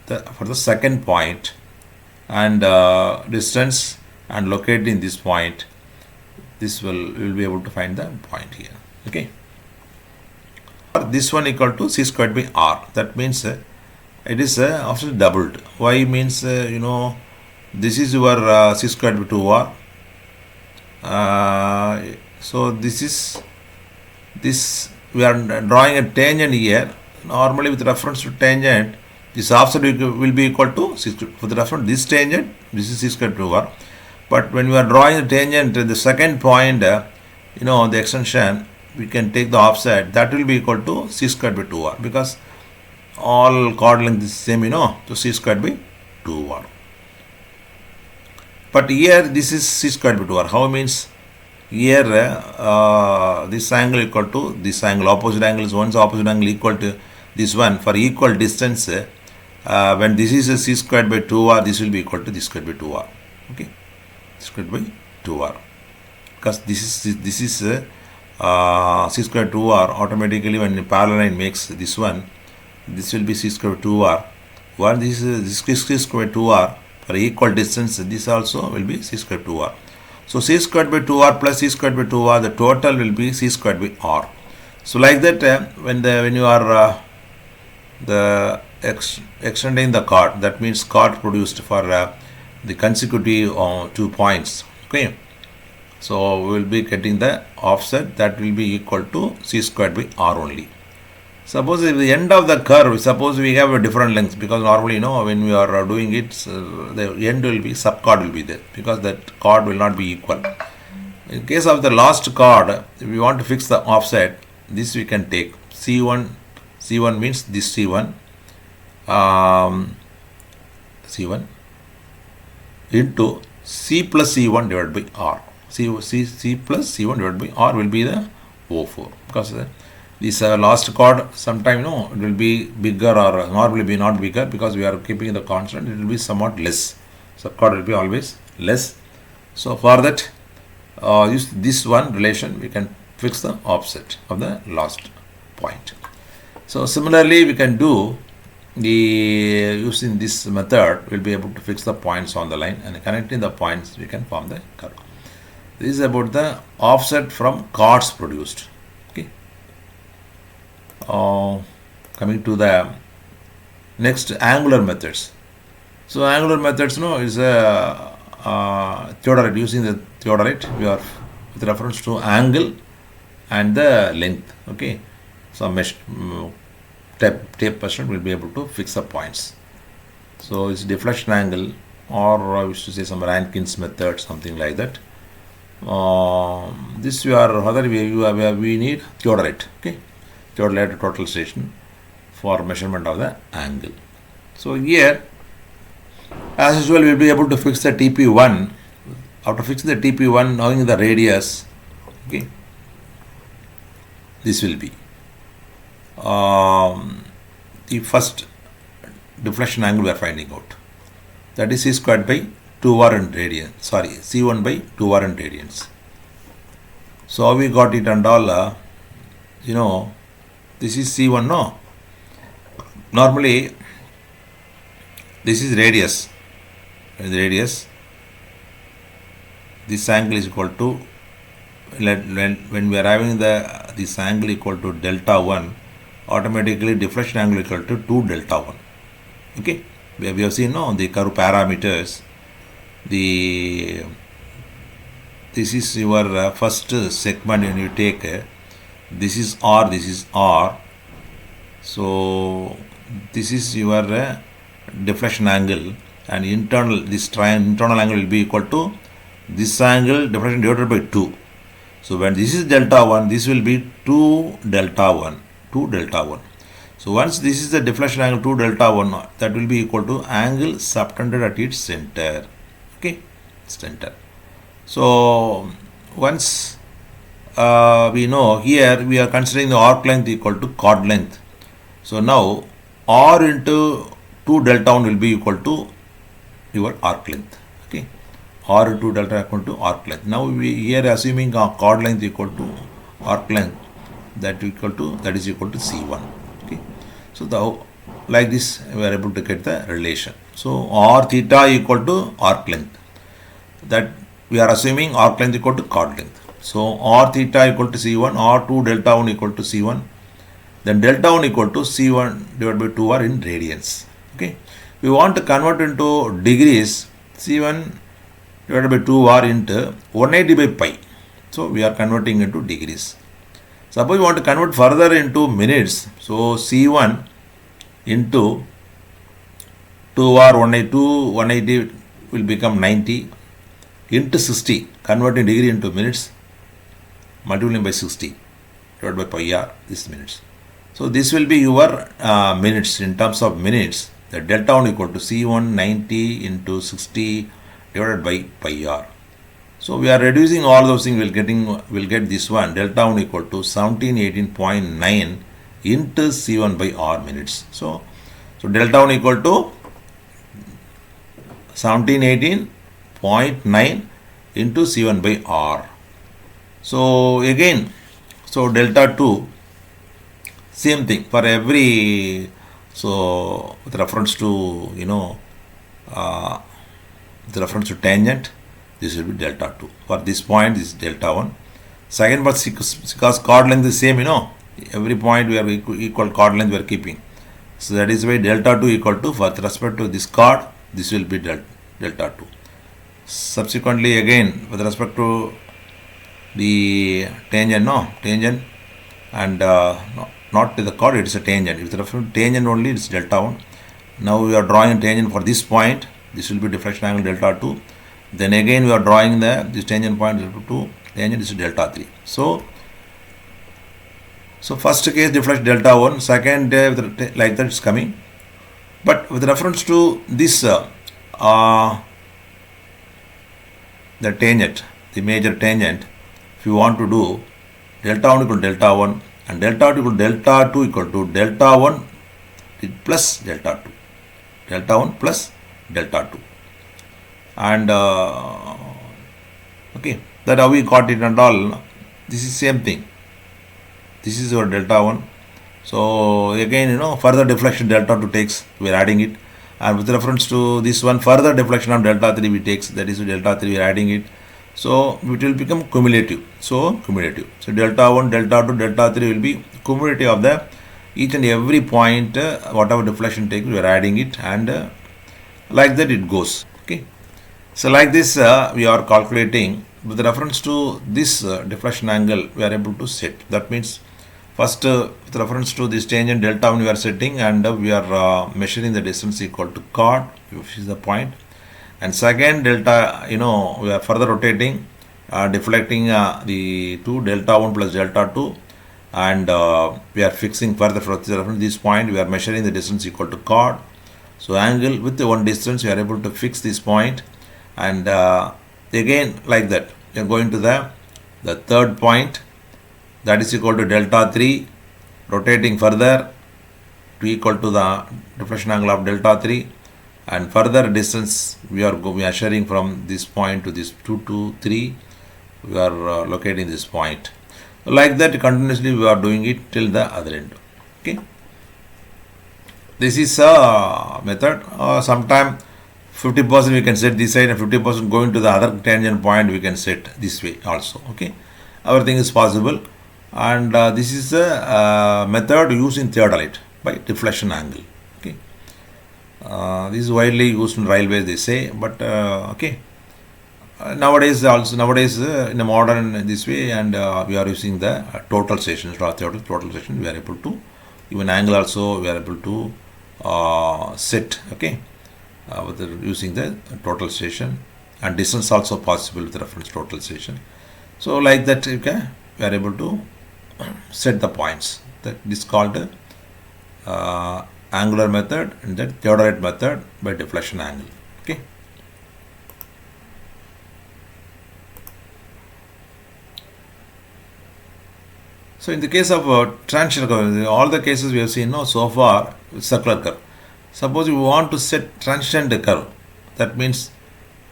for the second point, and distance, and locating this point. This we will be able to find the point here. Okay. This one equal to C squared by R. That means it is offset doubled. Y means this is your C squared by 2R. So this we are drawing a tangent here. Normally with reference to tangent, this offset will be equal to C squared. For the reference this tangent, this is C squared by 2R. But when we are drawing the tangent, the second point, the extension, we can take the offset, that will be equal to C squared by 2R, because all chord length is same, so C squared by 2R. But here this is c squared by 2r. How means here this angle equal to this angle. Opposite angle is once opposite angle equal to this one. For equal distance, when this is a c squared by 2r, this will be equal to this squared by 2r. Okay, squared by 2r. Because this is c squared 2r. Automatically, when the parallel line makes this one, this will be c squared 2r. One this is c squared 2r. For equal distance, this also will be c squared 2r. So c squared by 2r plus c squared by 2r, the total will be c squared by r. So like that, when you are extending the chord, that means chord produced for the consecutive 2 points. Okay. So we will be getting the offset that will be equal to c squared by r only. Suppose at the end of the curve, suppose we have a different length, because normally when we are doing it, the end will be subchord will be there, because that chord will not be equal. In case of the last chord, if we want to fix the offset, this we can take C1 means this C1 into C plus C1 divided by R. C plus C1 divided by R will be the O4, because this last chord sometime it will be bigger, or normally be not bigger, because we are keeping the constant, it will be somewhat less. So chord will be always less. So for that, use this one relation, we can fix the offset of the last point. So similarly, we can do using this method, we'll be able to fix the points on the line, and connecting the points we can form the curve. This is about the offset from chords produced. Okay. Coming to the next, angular methods. So angular methods is a theodolite. Using the theodolite, we are with reference to angle and the length. Okay. So tape measurement will be able to fix the points. So it's deflection angle, or I wish to say some Rankin's method, something like that. This we need theodolite. Okay, theodolite total station for measurement of the angle. So here, as usual, we will be able to fix the TP1. After fixing the TP1, knowing the radius, okay, this will be the first deflection angle we are finding out. That is c squared by 2r in radians. Sorry, c1 by 2r in radians. So how we got it, and all, this is c1, no? Normally, this is radius. And the radius, this angle is equal to, when we are having this angle equal to delta 1, automatically deflection angle equal to 2 delta 1. Okay, we have seen the curve parameters. This is your first segment, and you take this is R, this is R. So this is your deflection angle, and internal angle will be equal to this angle deflection divided by 2. So when this is delta 1, this will be 2 delta 1. So once this is the deflection angle 2 delta 1, that will be equal to angle subtended at its center. Okay, center. So once we know, here we are considering the arc length equal to chord length. So now R into 2 delta 1 will be equal to your arc length. Okay, R into delta equal to arc length. Now we here assuming chord length equal to arc length, that is equal to C1. Okay, so like this we are able to get the relation. So R theta equal to arc length, that we are assuming arc length equal to chord length. So R theta equal to C1, R2 delta 1 equal to C1, then delta 1 equal to C1 divided by 2R in radians. Okay, we want to convert into degrees, C1 divided by 2R into 180 by pi. So we are converting into degrees. Suppose we want to convert further into minutes, so C1 into 2R 180 will become 90 into 60, converting degree into minutes, multiplying by 60 divided by pi r, this minutes. So this will be your minutes. In terms of minutes, the delta 1 equal to C1 90 into 60 divided by pi r. So we are reducing all those things. We'll get this one, delta 1 equal to 1718.9 into C1 by r minutes. So delta 1 equal to 1718.9 into C1 by r. So again, delta 2, same thing for every, so with reference to, with reference to tangent, this will be delta 2. For this point, this is delta 1. Second, but because chord length is same, every point we are equal chord length we are keeping. So that is why delta 2 equal to, with respect to this chord, this will be delta 2. Subsequently, again, with respect to the tangent, and not to the chord, it is a tangent. With reference to tangent only, it's delta 1. Now we are drawing a tangent for this point. This will be deflection angle delta 2. Then again we are drawing this tangent point delta 2. Tangent is delta 3. So first case deflection delta 1. Second, like that is coming. But with reference to this, the tangent, the major tangent, if you want to do delta 1 equal to delta 1 and delta 2 equal to delta 2 equal to delta 1 plus delta 2. Delta 1 plus delta 2. And okay, that how we got it and all. This is same thing. This is our delta 1. So again, further deflection delta 2 takes, we are adding it. And with reference to this one, further deflection of delta 3 we takes, that is delta 3 we are adding it. So it will become cumulative. So delta 1, delta 2, delta 3 will be cumulative of the each and every point, whatever deflection take, we are adding it, and like that it goes. Okay. So like this we are calculating with reference to this deflection angle we are able to set. That means first with reference to this tangent delta 1 we are setting, and we are measuring the distance equal to chord, which is the point. And second delta, we are further rotating, deflecting the 2 delta 1 plus delta 2, and we are fixing further from this point. We are measuring the distance equal to chord. So angle with the one distance we are able to fix this point, and again like that we are going to the third point, that is equal to delta 3, rotating further to equal to the deflection angle of delta 3. And further distance we are measuring from this point to this 2 to 3. We are locating this point. Like that continuously we are doing it till the other end. Okay. This is a method. Sometime 50% we can set this side and 50% going to the other tangent point we can set this way also. Okay. Everything is possible. And this is a method used in theodolite by deflection angle. Okay. This is widely used in railways, they say, but okay. Nowadays in a modern this way, and we are using the total sections, total section. We are able to even angle also we are able to set. Okay, using the total section, and distance also possible with reference to total section. So like that, okay, we are able to set the points. That is called angular method, and that theodolite method by deflection angle. Okay. So in the case of transition curve, all the cases we have seen so far, circular curve. Suppose we want to set transient curve, that means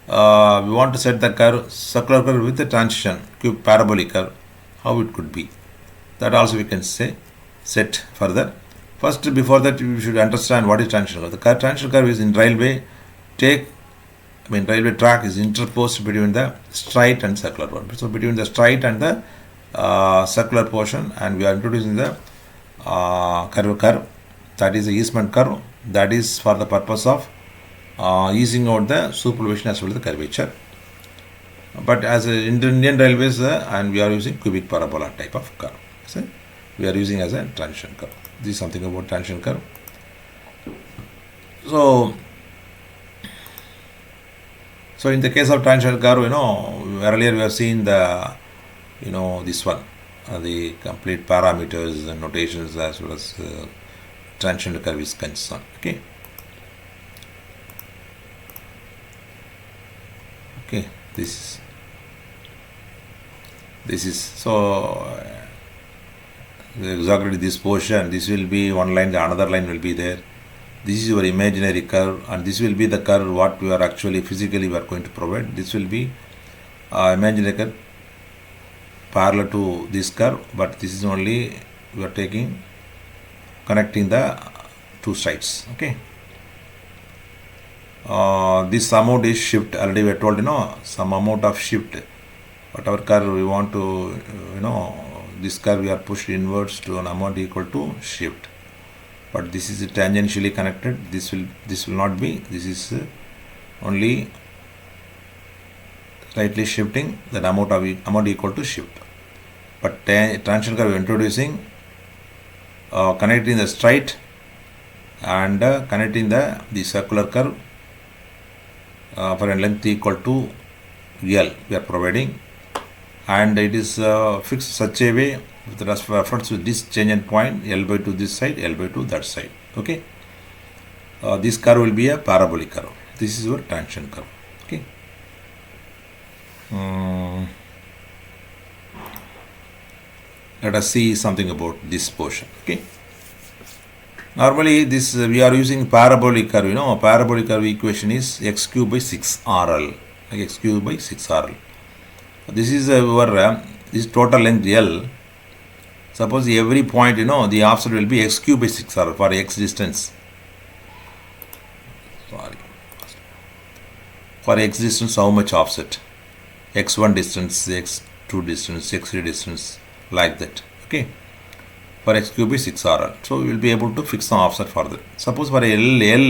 we want to set the curve, circular curve with the transition, cube parabolic curve, how it could be. That also we can say set further. First, before that, you should understand what is transition curve. The transition curve is in railway. Railway track is interposed between the straight and circular one. So between the straight and the circular portion, and we are introducing the curve, that is the easement curve. That is for the purpose of easing out the superposition as well as the curvature. But as in Indian railways, and we are using cubic parabola type of curve. So we are using as a transition curve. This is something about transition curve. So in the case of transition curve, earlier we have seen the this one, the complete parameters and notations as well as transition curve is concerned. Okay. Okay, this is so exactly this portion. This will be one line, the another line will be there. This is your imaginary curve, and this will be the curve what we are actually physically we are going to provide. This will be imaginary curve parallel to this curve, but this is only we are taking connecting the two sides. Okay. This amount is shift. Already we are told, some amount of shift. Whatever curve we want to, this curve we are pushed inwards to an amount equal to shift. But this is tangentially connected. This will not be. This is only slightly shifting that amount equal to shift. But tangential curve introducing connecting the straight and connecting the circular curve for a length equal to L we are providing, and it is fixed such a way with reference to this tangent point L by 2 this side, L by 2 that side. Okay. This curve will be a parabolic curve. This is your tangent curve. Okay. Let us see something about this portion. Okay. Normally, this we are using parabolic curve. Parabolic curve equation is x cube by 6RL. Like x cube by 6RL. This is our this total length L. Suppose every point, the offset will be x cube by 6RL for x distance. Sorry. For x distance, how much offset? x1 distance, x2 distance, x3 distance, like that. Okay. For x cube is 6RL. So we will be able to fix the offset for that. Suppose for L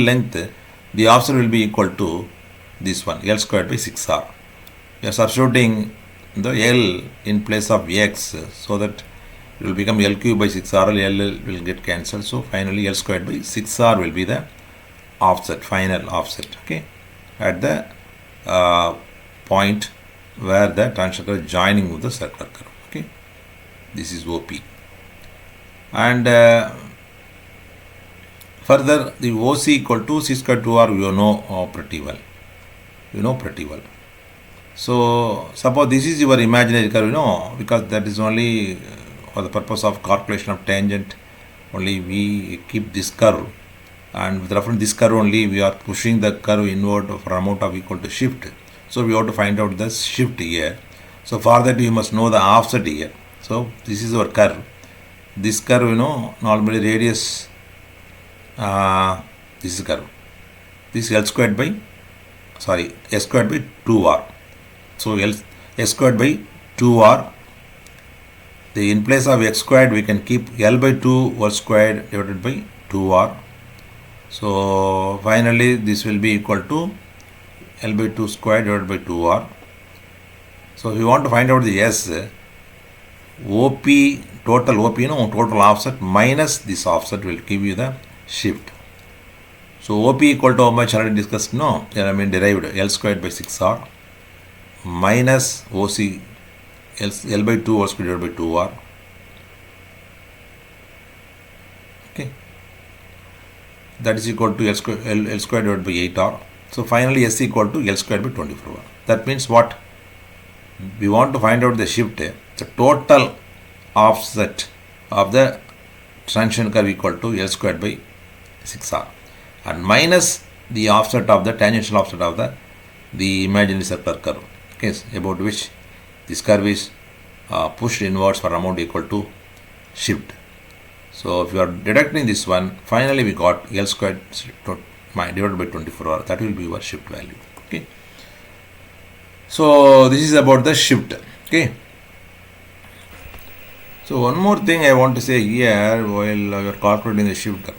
length, the offset will be equal to this one, L squared by 6R. We are substituting the L in place of x so that it will become L cube by 6RL, L will get cancelled. So finally L squared by 6R will be the offset, final offset. Okay. At the point where the tangent curve is joining with the circular curve. Okay. This is OP. And further, the OC equal to C squared 2R you know pretty well. So suppose this is your imaginary curve, because that is only for the purpose of calculation of tangent. Only we keep this curve, and with reference to this curve only we are pushing the curve inward for amount of equal to shift. So we have to find out the shift here. So for that you must know the offset here. So this is our curve. This curve, normally radius, this is curve. This L squared by, S squared by 2R. So S squared by 2R. In place of x squared, we can keep L by 2 whole squared divided by 2R. So finally, this will be equal to L by 2 squared divided by 2R. So if you want to find out the S, OP, total OP, total offset minus this offset will give you the shift. So OP equal to how much already discussed? Derived L squared by 6R minus OC L by 2 whole squared divided by 2R. Okay. That is equal to L squared divided by 8R. So finally S equal to L squared by 24R. That means what? We want to find out the shift. The total offset of the transition curve equal to L squared by 6R, and minus the offset of the tangential offset of the imaginary circular curve, okay, about which this curve is pushed inwards for amount equal to shift. So if you are deducting this one, finally we got L squared divided by 24R. That will be your shift value. Okay. So this is about the shift. Okay. So one more thing I want to say here while you are calculating the shift curve.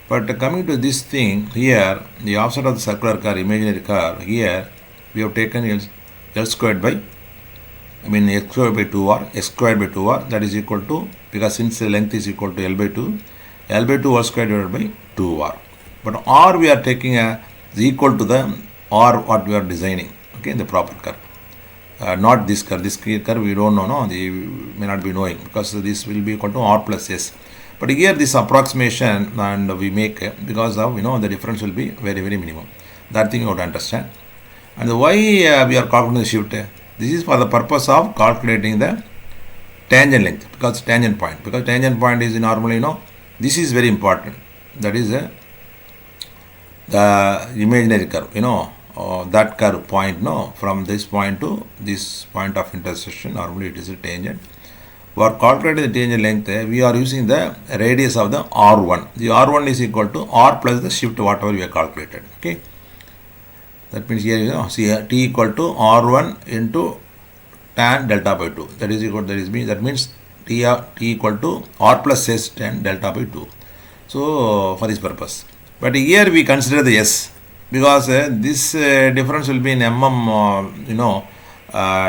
But coming to this thing here, the offset of the circular curve, imaginary curve, here we have taken L squared by, x squared by 2R, x squared by 2R, that is equal to, because since the length is equal to L by 2 whole squared divided by 2R. But R we are taking is equal to the R what we are designing, okay, the proper curve. Not this curve. This curve we don't know, we may not be knowing, because this will be equal to R plus S. But here this approximation and we make because of the difference will be very, very minimum. That thing you have to understand. And why we are calculating the shift? This is for the purpose of calculating the tangent length, because tangent point. Because tangent point is normally, this is very important. That is the imaginary curve, that curve point, from this point to this point of intersection, normally it is a tangent. For calculating the tangent length, we are using the radius of the R1. The R1 is equal to R plus the shift whatever we have calculated. Okay. That means here, see here, T equal to R1 into tan delta by 2. That is equal, that means T equal to R plus S tan delta by 2. So, for this purpose. But here we consider the S, because this difference will be in mm,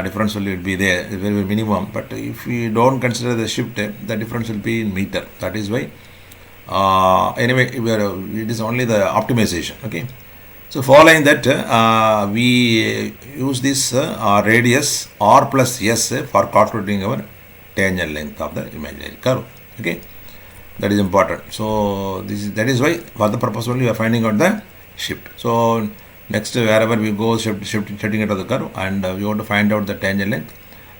difference will be there, very minimum. But if we don't consider the shift, the difference will be in meter. That is why, anyway, it is only the optimization. Okay. So following that, we use this radius R plus S for calculating our tangent length of the imaginary curve. Okay. That is important. So that is why, for the purpose only, we are finding out the shift. So next, wherever we go, shifting it of the curve, and we want to find out the tangent length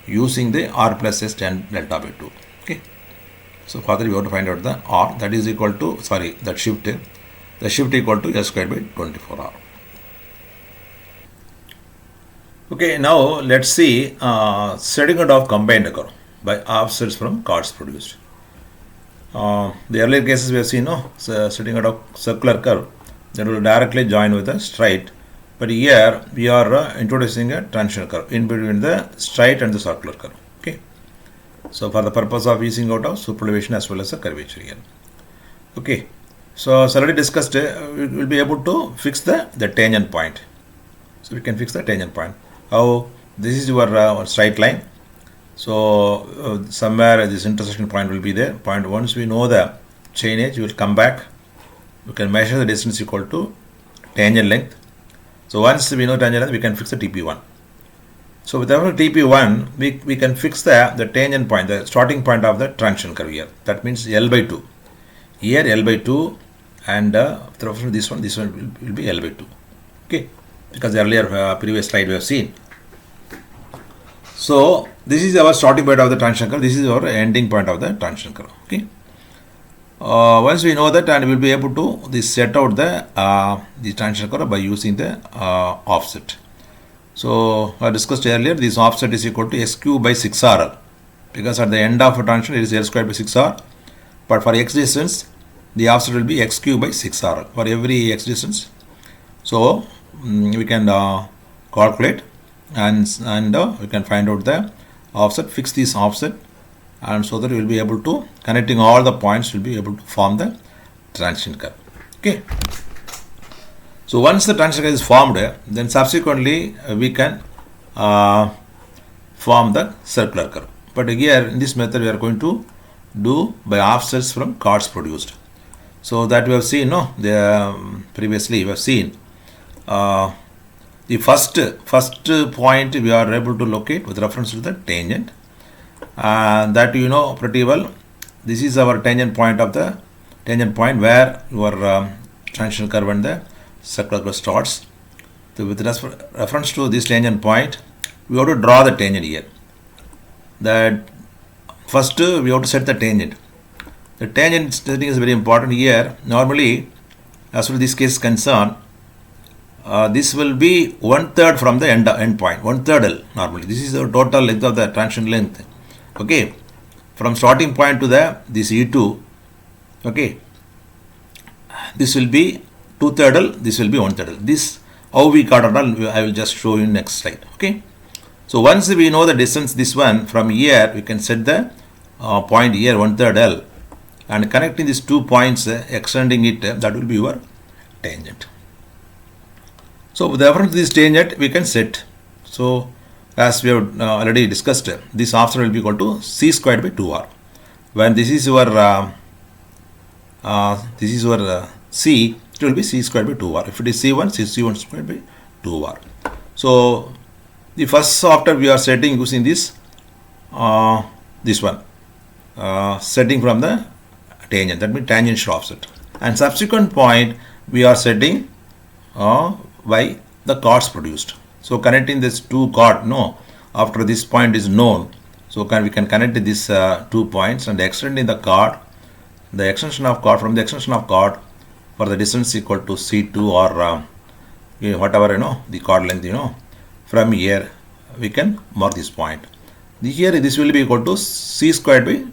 using the R plus S tan delta by 2. Okay. So further, we want to find out the R, that is equal to, that shift. The shift equal to S squared by 24R. Okay, now let's see setting out of combined curve by offsets from cards produced. The earlier cases we have seen, setting out of circular curve that will directly join with a straight. But here we are introducing a transition curve in between the straight and the circular curve. Okay. So for the purpose of easing out of superelevation as well as the curvature here. Okay. So as already discussed, we will be able to fix the tangent point. So we can fix the tangent point. How? This is your straight line. So somewhere this intersection point will be there. Point, once we know the chainage, we will come back. We can measure the distance equal to tangent length. So once we know tangent length, we can fix the TP1. So with our TP1, we can fix the tangent point, the starting point of the transition curve here. That means L by 2. Here L by 2, and this one will be L by 2. Okay, because earlier previous slide we have seen. So this is our starting point of the transition curve. This is our ending point of the transition curve. Okay. Once we know that, and we will be able to set out the transition curve by using the offset. So I discussed earlier, this offset is equal to SQ by 6R, because at the end of a transition it is L squared by 6R. But for x distance, the offset will be XQ by 6R for every x distance. So we can calculate and we can find out the offset, fix this offset, and so that we will be able to, connecting all the points, will be able to form the transition curve. Okay. So once the transition curve is formed, then subsequently we can form the circular curve. But here in this method we are going to do by offsets from cards produced. So that we have seen, previously we have seen the first point we are able to locate with reference to the tangent, that you know pretty well. This is our tangent point where your transition curve and the circular curve starts. So with reference to this tangent point, we have to draw the tangent here. That first we have to set the tangent. The tangent setting is very important here. Normally, as far as this case is concerned, this will be 1/3 from the end point, 1/3 L normally. This is the total length of the transition length. Okay, from starting point to this E2. Okay, this will be 2/3 L. This will be 1/3 L. This how we got it all, I will just show you next slide. Okay, so once we know the distance, this one from here, we can set the point here 1/3 L, and connecting these 2 points, extending it, that will be your tangent. So with reference to this tangent, we can set. So as we have already discussed, this offset will be equal to c squared by 2r. When this is your c, it will be c squared by 2r. If it is c1, c1 squared by 2r. So the first software we are setting using this one, setting from the tangent, that means tangential offset, and subsequent point we are setting by the cards produced. So connecting this two chord, no, after this point is known, so we can connect these 2 points and extending the chord, the extension of chord, from the extension of chord for the distance equal to C2 or whatever, the chord length, from here we can mark this point. Here this will be equal to C squared by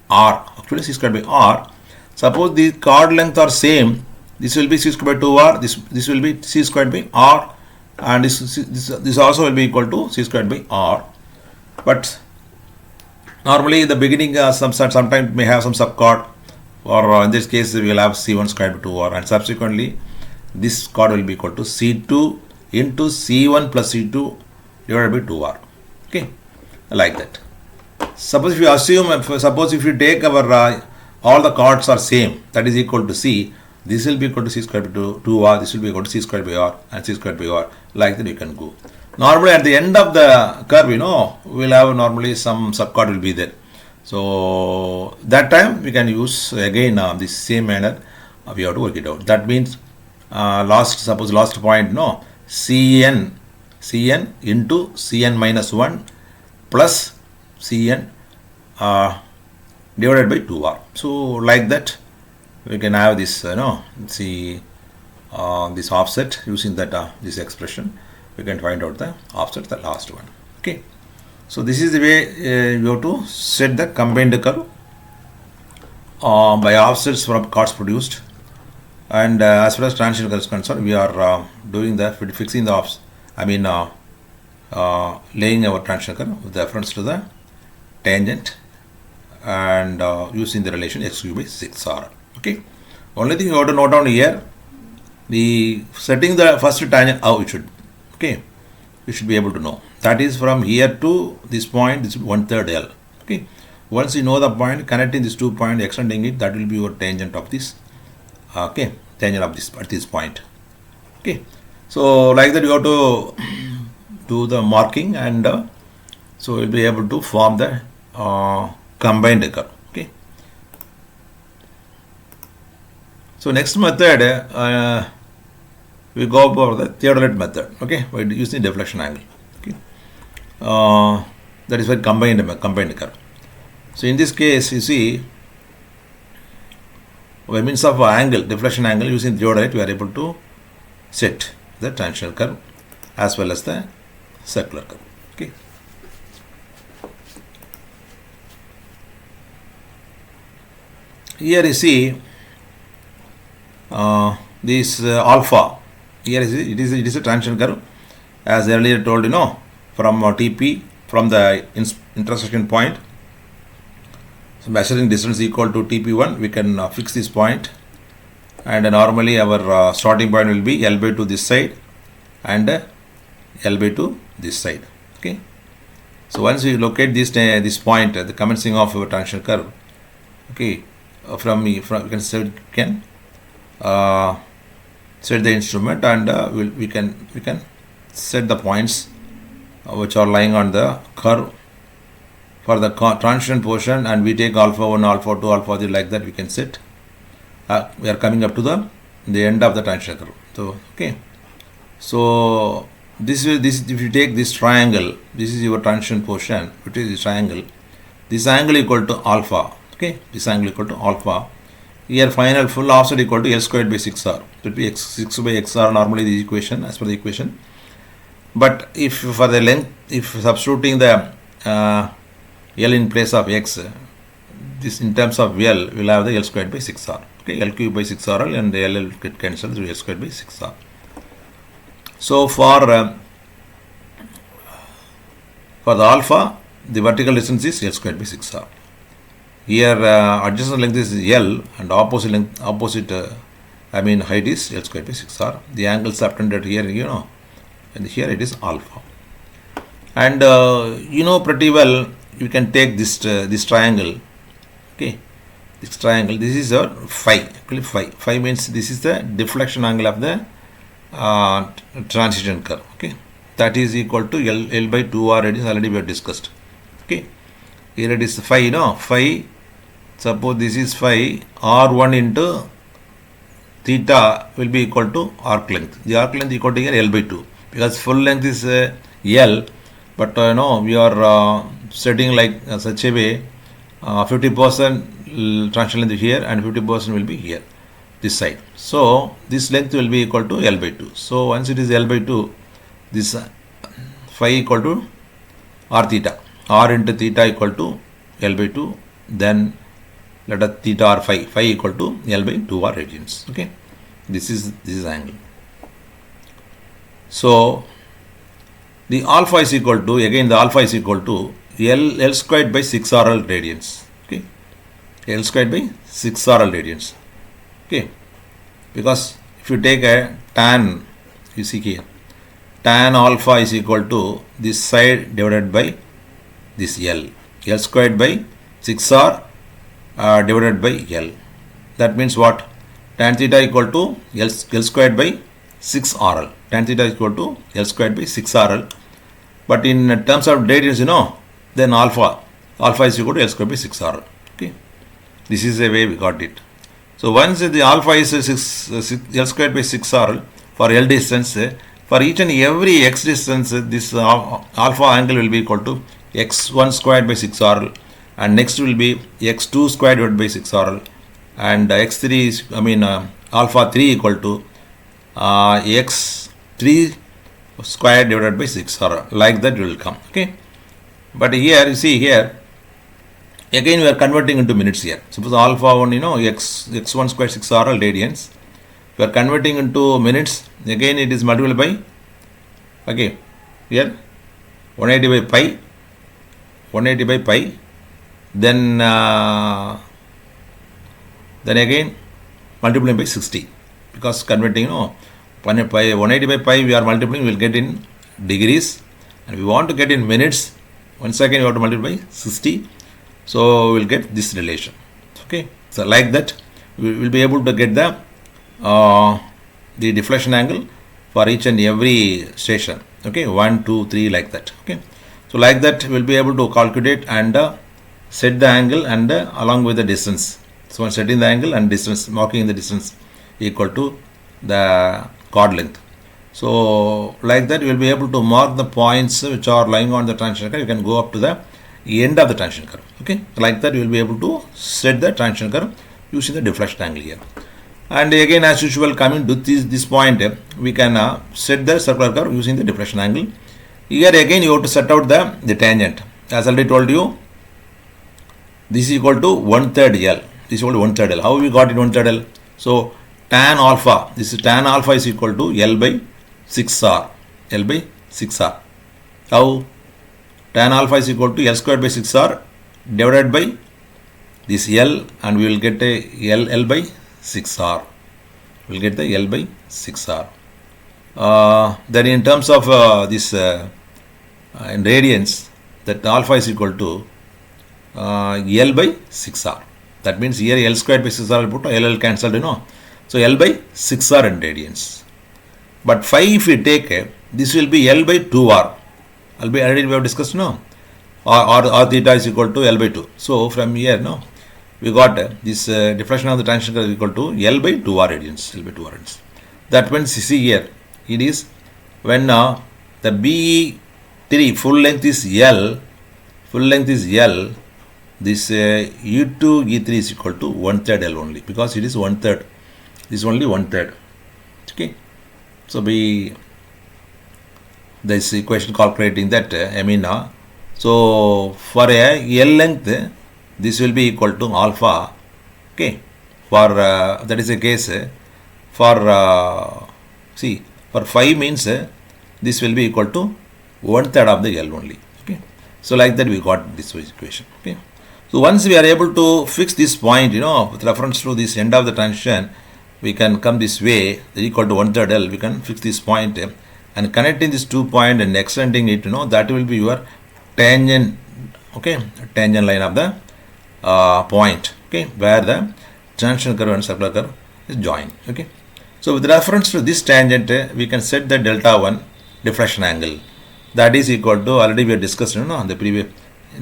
R, actually C squared by R. Suppose the chord length are same, this will be C squared by 2R, this will be C squared by R, and this also will be equal to C squared by R. But normally in the beginning sometimes may have some subchord, or in this case we will have C1 squared by 2R, and subsequently this chord will be equal to C2 into C1 plus C2 divided by 2R. Okay, like that. Suppose if you assume, suppose if you take our all the chords are same, that is equal to C, this will be equal to C squared by 2R, this will be equal to C squared by R and C squared by R, like that you can go. Normally at the end of the curve, we'll have normally some subchord will be there. So that time we can use again this same manner, we have to work it out. That means suppose last point, Cn into Cn minus 1 plus Cn divided by 2R. So like that we can have this this offset using that this expression. We can find out the offset, the last one. Okay, so this is the way you have to set the combined curve by offsets from chords produced. And as far as transition curve is concerned, we are doing the fixing the offs. Laying our transition curve with reference to the tangent and using the relation x3 by 6r. Okay, only thing you have to note down here, the setting the first tangent, how it should. Okay, you should be able to know. That is from here to this point, this is 1/3 L. Okay, once you know the point, connecting these 2 points, extending it, that will be your tangent of this. Okay, tangent of this at this point. Okay, so like that you have to do the marking, and so you'll be able to form the combined curve. Okay, so next method we go for the Theodoret method. Okay, by using deflection angle. Okay, that is for combined curve. So in this case, you see, by means of angle, deflection angle, using Theodoret, we are able to set the transition curve as well as the circular curve. Okay, here you see this alpha. Here it is a transition curve, as earlier told, from TP, from the intersection point. So measuring distance equal to TP1, we can fix this point, and normally our starting point will be L by 2 this side and L by 2 this side. Okay, so once we locate this point, the commencing of our transition curve, okay, we can set the instrument, and we can set the points which are lying on the curve for the transition portion, and we take alpha 1, alpha 2, alpha 3, like that we can set. We are coming up to the end of the transition curve. So okay, so this if you take this triangle, this is your transition portion, which is this triangle. This angle equal to alpha. Okay, this angle equal to alpha. Here final full offset equal to L squared by 6r. It will be 6 by xr normally the equation, as per the equation. But if for the length, if substituting the L in place of x, this in terms of L, we'll have the L squared by 6r. Okay, L cube by 6r, and the L will get cancelled through L squared by 6r. So for the alpha, the vertical distance is L squared by 6r. Here adjacent length is L, and opposite height is L squared by 6r. The angle subtended here, and here it is alpha. And pretty well, you can take this triangle. Okay, this triangle, this is our phi. Actually phi means this is the deflection angle of the transition curve. Okay, that is equal to L by 2r. It is already we have discussed. Okay, here it is phi. Phi. Suppose this is phi, r1 into theta will be equal to arc length. The arc length equal to here L by 2. because full length is L, but we are setting like such a way 50% transition length here and 50% will be here, this side. So this length will be equal to L by 2. So once it is L by 2, this phi equal to r theta, r into theta equal to L by 2, then let us theta or phi equal to L by 2r radians. Okay, this is angle. So the alpha is equal to, again the alpha is equal to L squared by 6RL radians. Okay, L squared by 6RL radians. Okay, because if you take a tan, you see here, tan alpha is equal to this side divided by this L squared by 6R divided by L. That means what? Tan theta equal to L squared by 6RL. Tan theta is equal to L squared by 6RL. But in terms of radians, then alpha is equal to L squared by 6RL. Okay, this is the way we got it. So once the alpha is L squared by 6RL for L distance, for each and every x distance, this alpha angle will be equal to x1 squared by 6RL, and next will be x2 squared divided by 6RL, and x3 is, alpha 3 equal to x3 squared divided by 6RL. Like that will come. Okay, but here you see here, again we are converting into minutes here. Suppose alpha 1, x1 squared 6RL radians. We are converting into minutes. Again it is multiplied by, okay, here 180 by pi, then again multiplying by 60, because converting 180 by pi we are multiplying, we will get in degrees, and we want to get in minutes. Once again we have to multiply by 60, so we will get this relation. Okay, so like that we will be able to get the deflection angle for each and every station. Okay, 1, 2, 3, like that. Okay, so like that we will be able to calculate and set the angle and along with the distance. So when setting the angle and distance, marking the distance equal to the chord length. So like that you will be able to mark the points which are lying on the transition curve. You can go up to the end of the transition curve. Okay, like that you will be able to set the transition curve using the deflection angle here. And again, as usual, coming to this point, we can set the circular curve using the deflection angle. Here again you have to set out the tangent. As already told you, this is equal to 1/3 L. This is equal to 1/3 L. How we got it 1/3 L? So tan alpha, this is tan alpha is equal to L by 6R. L by 6R. How? Tan alpha is equal to L squared by 6R divided by this L, and we will get a L by 6R. We will get the L by 6R. Then in terms of this in radians, that alpha is equal to L by 6R. That means here L squared by 6R will put L cancelled, So L by 6R in radians. But phi if we take, this will be L by 2R. Already we have discussed, or theta is equal to L by 2. So from here, we got this deflection of the transition curve is equal to L by 2R radians. L by 2R radians. That means you see here, it is when the B3 full length is L, this U2 E3 is equal to 1/3 L only, because it is 1/3. This is only 1/3. Okay, so this equation calculating that so for a L length, this will be equal to alpha. Okay, for that is the case for for phi means this will be equal to 1/3 of the L only. Okay, so like that we got this equation. Okay, so once we are able to fix this point, with reference to this end of the transition, we can come this way, equal to 1/3 L. We can fix this point and connecting this 2 point and extending it. That will be your tangent. Okay, tangent line of the point. Okay, where the transition curve and circular curve is joined. Okay, so with reference to this tangent, we can set the delta 1 deflection angle. That is equal to, already we have discussed, in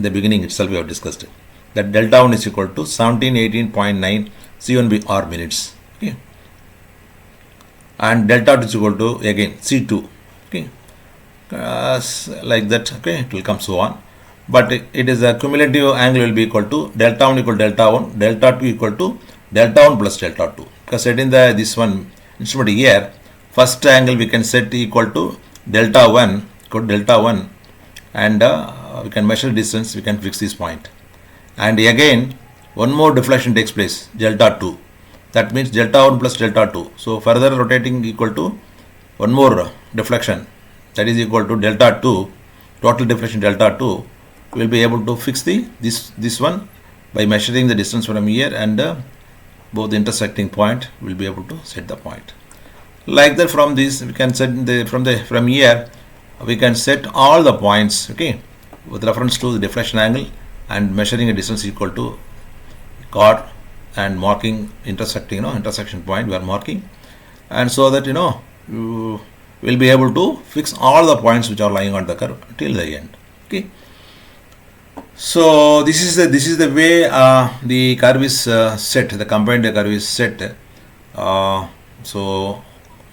the beginning itself we have discussed it. That delta 1 is equal to 1718.9 C1 by R minutes. Okay, and delta 2 is equal to again C2. Okay, like that. Okay, it will come so on. But it is a cumulative angle will be equal to delta 1 equal to delta 1, delta 2 equal to delta 1 plus delta 2. Because set in the this one instrument here, first angle we can set equal to delta 1 equal to delta 1, and we can measure distance, we can fix this point. And again one more deflection takes place, delta 2. That means delta 1 plus delta 2. So further rotating equal to one more deflection, that is equal to delta 2, total deflection delta 2. We will be able to fix this one by measuring the distance from here, and both the intersecting point will be able to set the point. Like that, from this we can set from here we can set all the points, okay, with reference to the deflection angle and measuring a distance equal to chord and marking intersecting, intersection point we are marking, and so that you will be able to fix all the points which are lying on the curve till the end. Okay. So this is the way the curve is set. The combined curve is set. So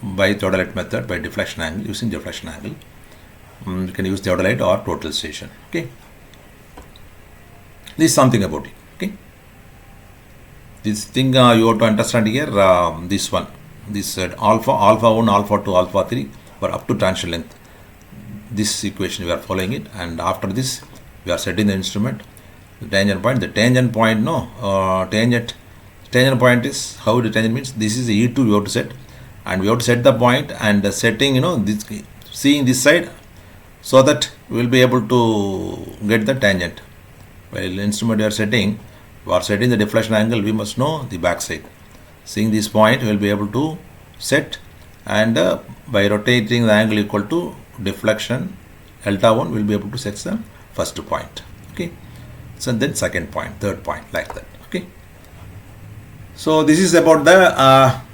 by theodolite method, by deflection angle, using deflection angle, you can use theodolite or total station. Okay. This is something about it. Okay. This thing you have to understand here. This one, this alpha 1, alpha 2, alpha 3 for up to transition length. This equation we are following it, and after this we are setting the instrument, the tangent point. The tangent point, tangent point is how the tangent means. This is E2 we have to set, and we have to set the point, and the setting, this, seeing this side, so that we will be able to get the tangent. While instrument we are setting the deflection angle, we must know the back side. Seeing this point, we will be able to set, and by rotating the angle equal to deflection delta 1, we will be able to set the first point. Okay, so then second point, third point, like that. Okay, so this is about the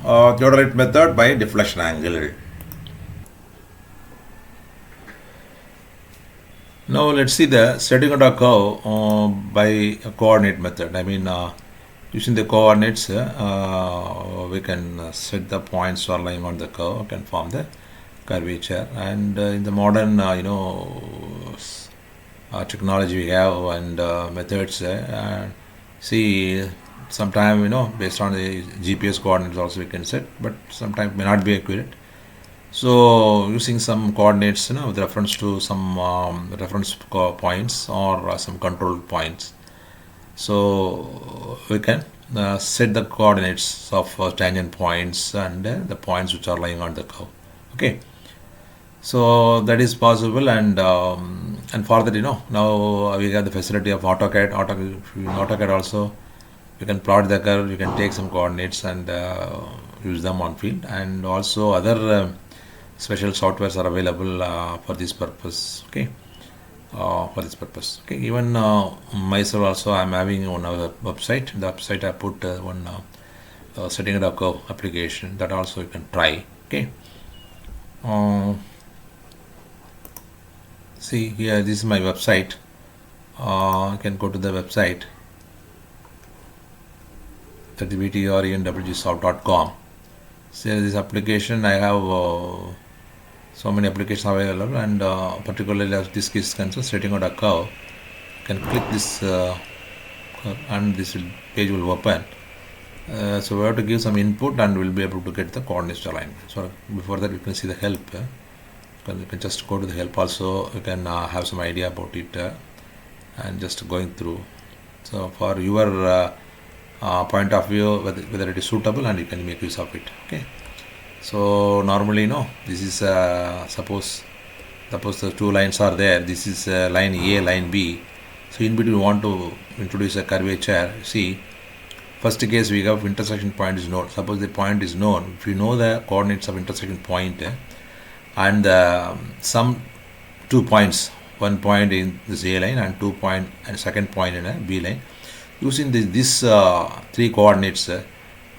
theodolite method by deflection angle. Now let's see the setting of a curve by a coordinate method. I mean, using the coordinates, we can set the points or lying on the curve, can form the curvature. And in the modern technology we have and methods, see, sometime based on the GPS coordinates also we can set, but sometimes may not be accurate. So using some coordinates, with reference to some reference points or some control points, so we can set the coordinates of tangent points and the points which are lying on the curve. Okay, so that is possible, and for that, now we have the facility of AutoCAD. AutoCAD also, you can plot the curve, you can take some coordinates and use them on field, and also other special softwares are available for this purpose. Okay, Okay, even myself also, I am having one website. The website I put one setting a curve application, that also you can try. Okay. See here, this is my website. You can go to the website, that is V.Thiagarajan So this application, I have so many applications available, and particularly as this is concerned, setting out a curve, you can click this curve and this page will open. So we have to give some input and we'll be able to get the coordinates aligned. So before that, you can see the help. You can just go to the help also. You can have some idea about it and just going through. So for your point of view, whether it is suitable, and you can make use of it. Okay. So normally, this is suppose the two lines are there. This is line A, line B. So in between, we want to introduce a curvature. See, first case we have intersection point is known. Suppose the point is known. If you know the coordinates of intersection point and some 2 points, one point in this A line and 2 point and second point in a B line, using these 3 coordinates, we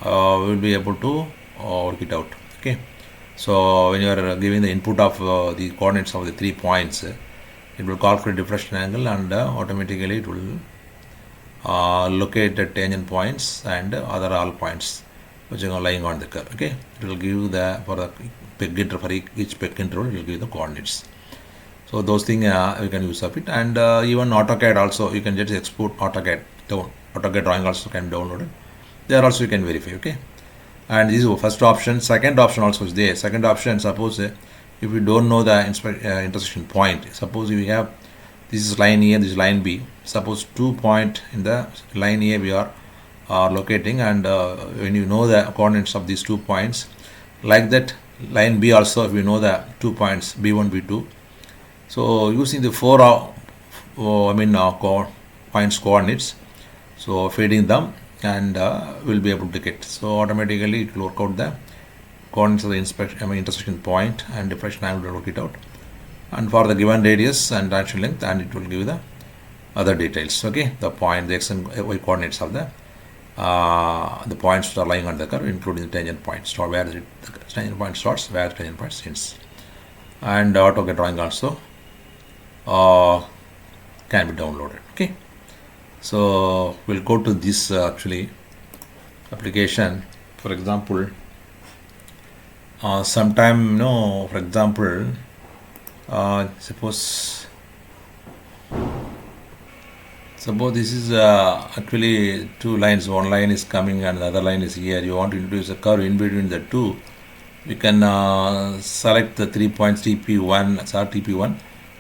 will be able to work it out. Okay, so when you are giving the input of the coordinates of the 3 points, it will calculate deflection angle, and automatically it will locate the tangent points and other all points which are lying on the curve. Okay, it will give the for the peg interval, for each peg interval, it will give the coordinates. So those things you can use of it, and even AutoCAD also you can just export AutoCAD down. AutoCAD drawing also can download it. There also you can verify. Okay, and this is the first option. Second option also is there. Second option, suppose if you don't know the intersection point, suppose we have this is line A, this is line B. Suppose 2 point in the line A we are locating, and when you know the coordinates of these 2 points, like that line B also if you know the 2 points B1, B2. So using the four points coordinates, so feeding them, and we'll be able to get. So automatically it will work out the coordinates of the intersection point and diffraction angle will work it out, and for the given radius and tangent length, and it will give the other details. Okay, the point, the x and y coordinates of the points that are lying on the curve, including the tangent point, where the tangent point starts, where the tangent point ends, and AutoCAD drawing also can be downloaded. Okay, so we'll go to this actually application. For example, sometime for example, suppose this is actually two lines. One line is coming and the other line is here. You want to introduce a curve in between the two. You can select the 3 points TP1 or TP1,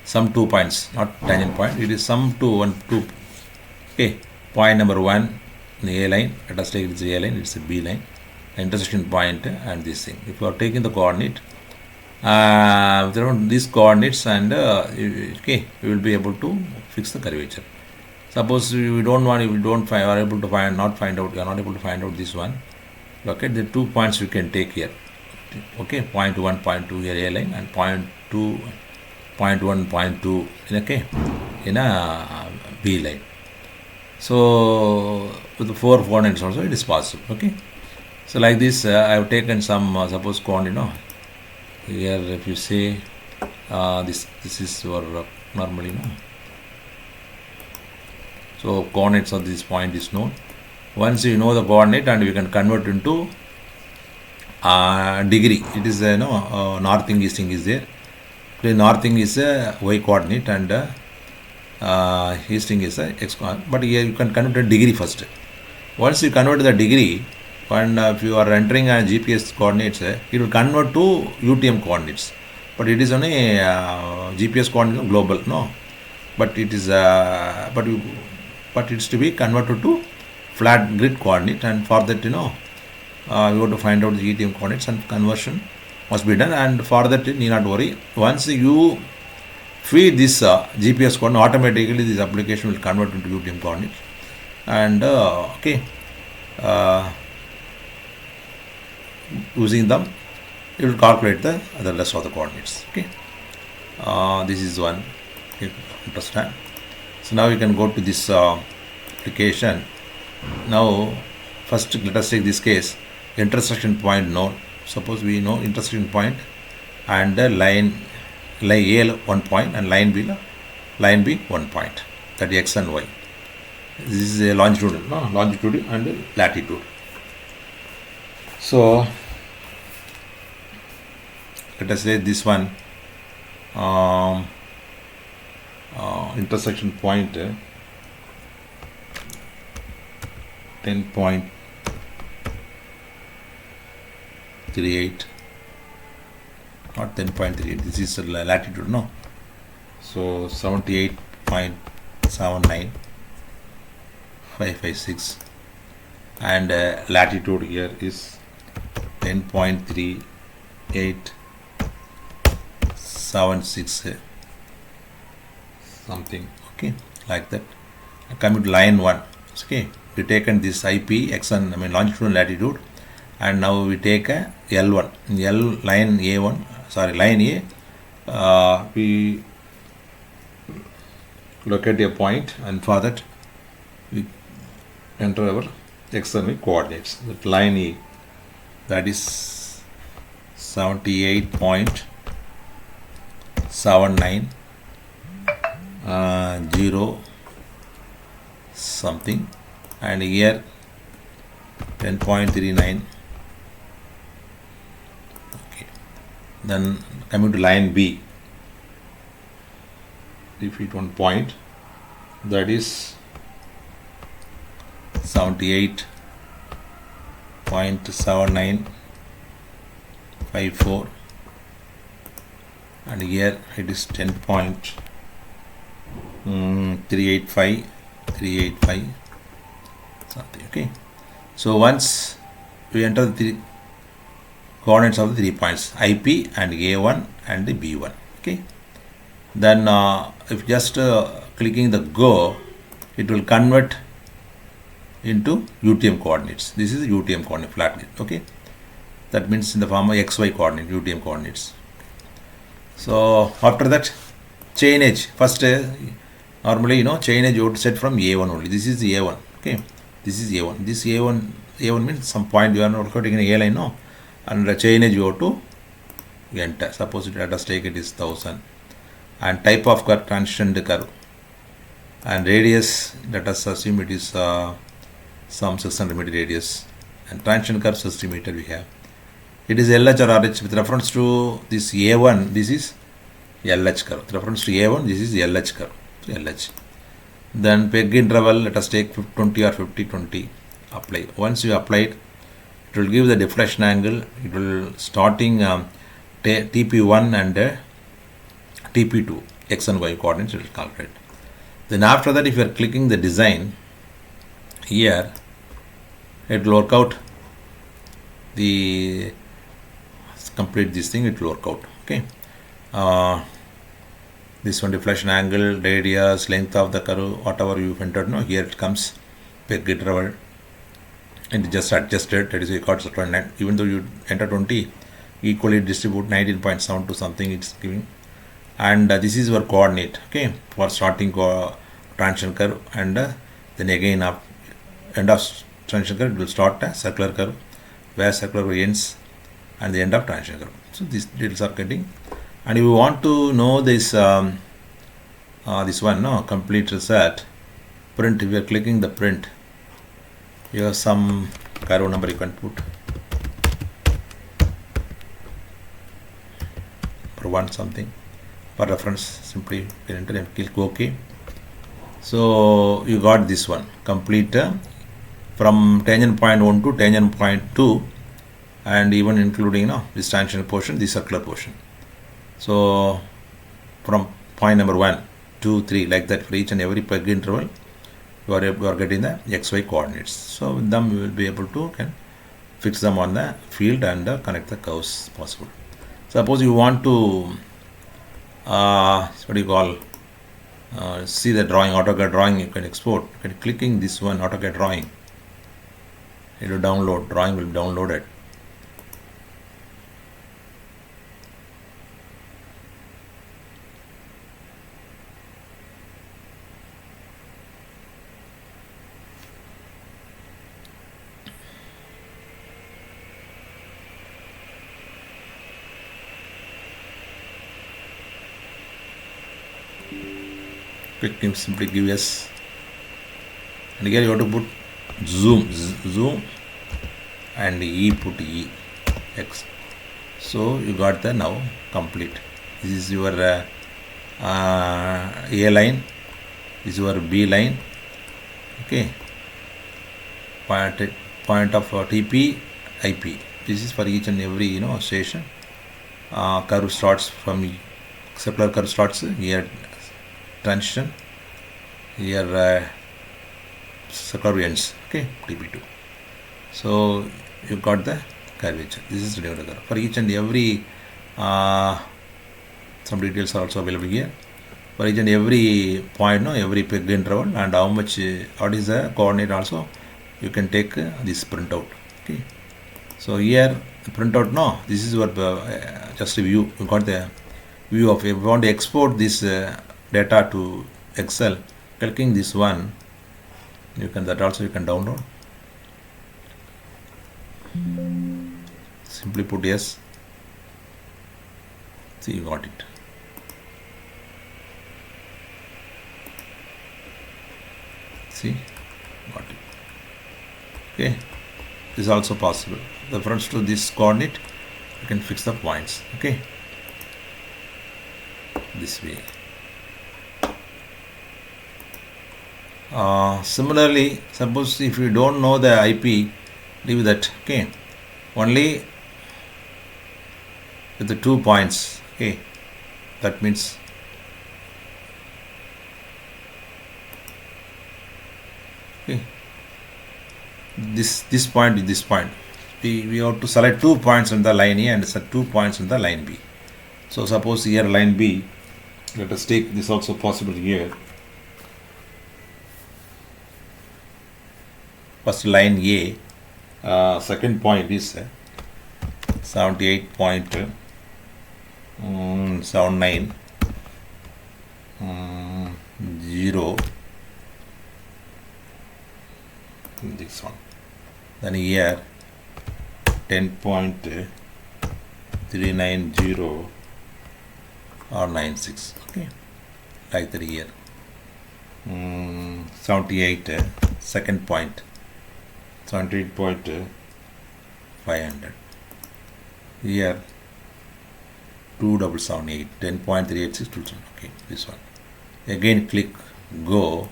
some 2 points, not tangent point. It is some 2. Okay, point number 1 in the A line. Let us take this A line. It's a B line. Intersection point and this thing. If you are taking the coordinate, these coordinates, and okay, you will be able to fix the curvature. Suppose you don't want, if you don't find, are able to find, not find out, you are not able to find out this one. Look at the 2 points you can take here. Okay, point 1, point 2 here A line, and point 2, point 1, point 2 in a B line. So with the 4 coordinates also it is possible. Okay, so like this I have taken some suppose coordinate. Here if you say this is your normally so coordinates of this point is known. Once you know the coordinate, and you can convert into degree. It is northing, easting is there. The northing is a y coordinate, and easting is a x coordinate. But here you can convert a degree first. Once you convert the degree, and if you are entering a GPS coordinates, it will convert to UTM coordinates. But it is only GPS coordinate global, no. But it is but it's to be converted to flat grid coordinate, and for that we have to find out the UTM coordinates, and conversion must be done. And for that you need not worry. Once you feed this GPS coordinate, automatically this application will convert into UTM coordinates, and using them it will calculate the other rest of the coordinates. Okay, this is one. You understand? So now you can go to this application. Now first let us take this case, intersection point known. Suppose we know intersection point and the line A 1 point and line B 1 point, that is x and y. This is a longitude and latitude. So let us say this one intersection point 10.38, not 10.38, this is latitude, no. So 78.79 556, and latitude here is 10.3876 something. Okay, like that. Coming to line 1. Okay, we taken this IP x and longitude and latitude, and now we take a L1 line A1, line A. We locate a point, and for that we enter our x and y coordinates. That line E, that is 78.79 0 something, and here 10.39. Okay, then coming to line B, 3 feet 1 point, that is 78.7954, and here it is 10.385 something. Okay, so once we enter the three coordinates of the 3 points IP and A1 and the B1. Okay, then if just clicking the go, it will convert into UTM coordinates. This is UTM coordinate flat. Okay, that means in the form of XY coordinate, UTM coordinates. So after that, chain edge first. Normally, chain edge you would set from A1 only. This is the A1. Okay, this is A1. This A1 means some point you are not taking a line, no, and the chain edge you have to enter. Suppose let us take it is 1000, and type of curve transition curve, and radius let us assume it is some 600 meter radius, and transition curve 60 meter we have. It is LH or RH with reference to this A1. This is LH curve. With reference to A1, this is LH curve. So LH. Then peg interval, let us take 20 or 50-20. Apply. Once you apply it, it will give the deflection angle. It will starting TP1 and TP2 x and y coordinates. It will calculate. Then after that, if you are clicking the design here, it will work out the complete this thing. It will work out. Okay. This one deflection angle, radius, length of the curve, whatever you entered. No, here it comes peg interval, and just adjusted. That is you got 29. Even though you enter 20, equally distribute 19.7 to something it's giving, and this is your coordinate. Okay, for starting transition curve, and then again up end of transition curve, it will start a circular curve where circular curve ends, and the end of transition curve. So these details are getting. And if you want to know this this one, no, complete result print, if you are clicking the print, you have some curve number you can put for one something for reference. Simply enter and click OK. So you got this one complete from tangent point 1 to tangent point 2, and even including this tangential portion, this circular portion. So from point number 1, 2, 3, like that for each and every peg interval, you are getting the XY coordinates. So with them you will be able to fix them on the field and connect the curves possible. Suppose you want to what do you call see the drawing, AutoCAD drawing, you can export. You can clicking this one, AutoCAD drawing, it will download, drawing will be downloaded. Quick, simply give yes, and here you have to put zoom, and E put E X. So you got the now complete. This is your A line, this is your B line. Okay, point of TP IP. This is for each and every station. Curve starts from circular curve starts here. Transition here circular ends. Okay, TP2. So you got the curvature. This is the curve for each and every. Some details are also available here for each and every point, every peg interval, and how much what is the coordinate also. You can take this printout. Okay, so here the printout. No, this is what just a view. You got the view of. If you want to export this data to Excel, clicking this one, you can download. Simply put yes. See, you got it. See, got it. Okay, this is also possible. The reference to this coordinate, you can fix the points. Okay, this way. Similarly, suppose if you don't know the IP, leave that. Okay, only with the 2 points. Okay, that means okay, this point is this point. We have to select 2 points on the line A and set 2 points on the line B. So suppose here line B, let us take this also possible here. First line A, second point is 78.79 0, this one. Then here 10.390 or 96. Okay, like that here. 78 second point, 78.500. Here 2778, 10.386. Okay, this one. Again click go.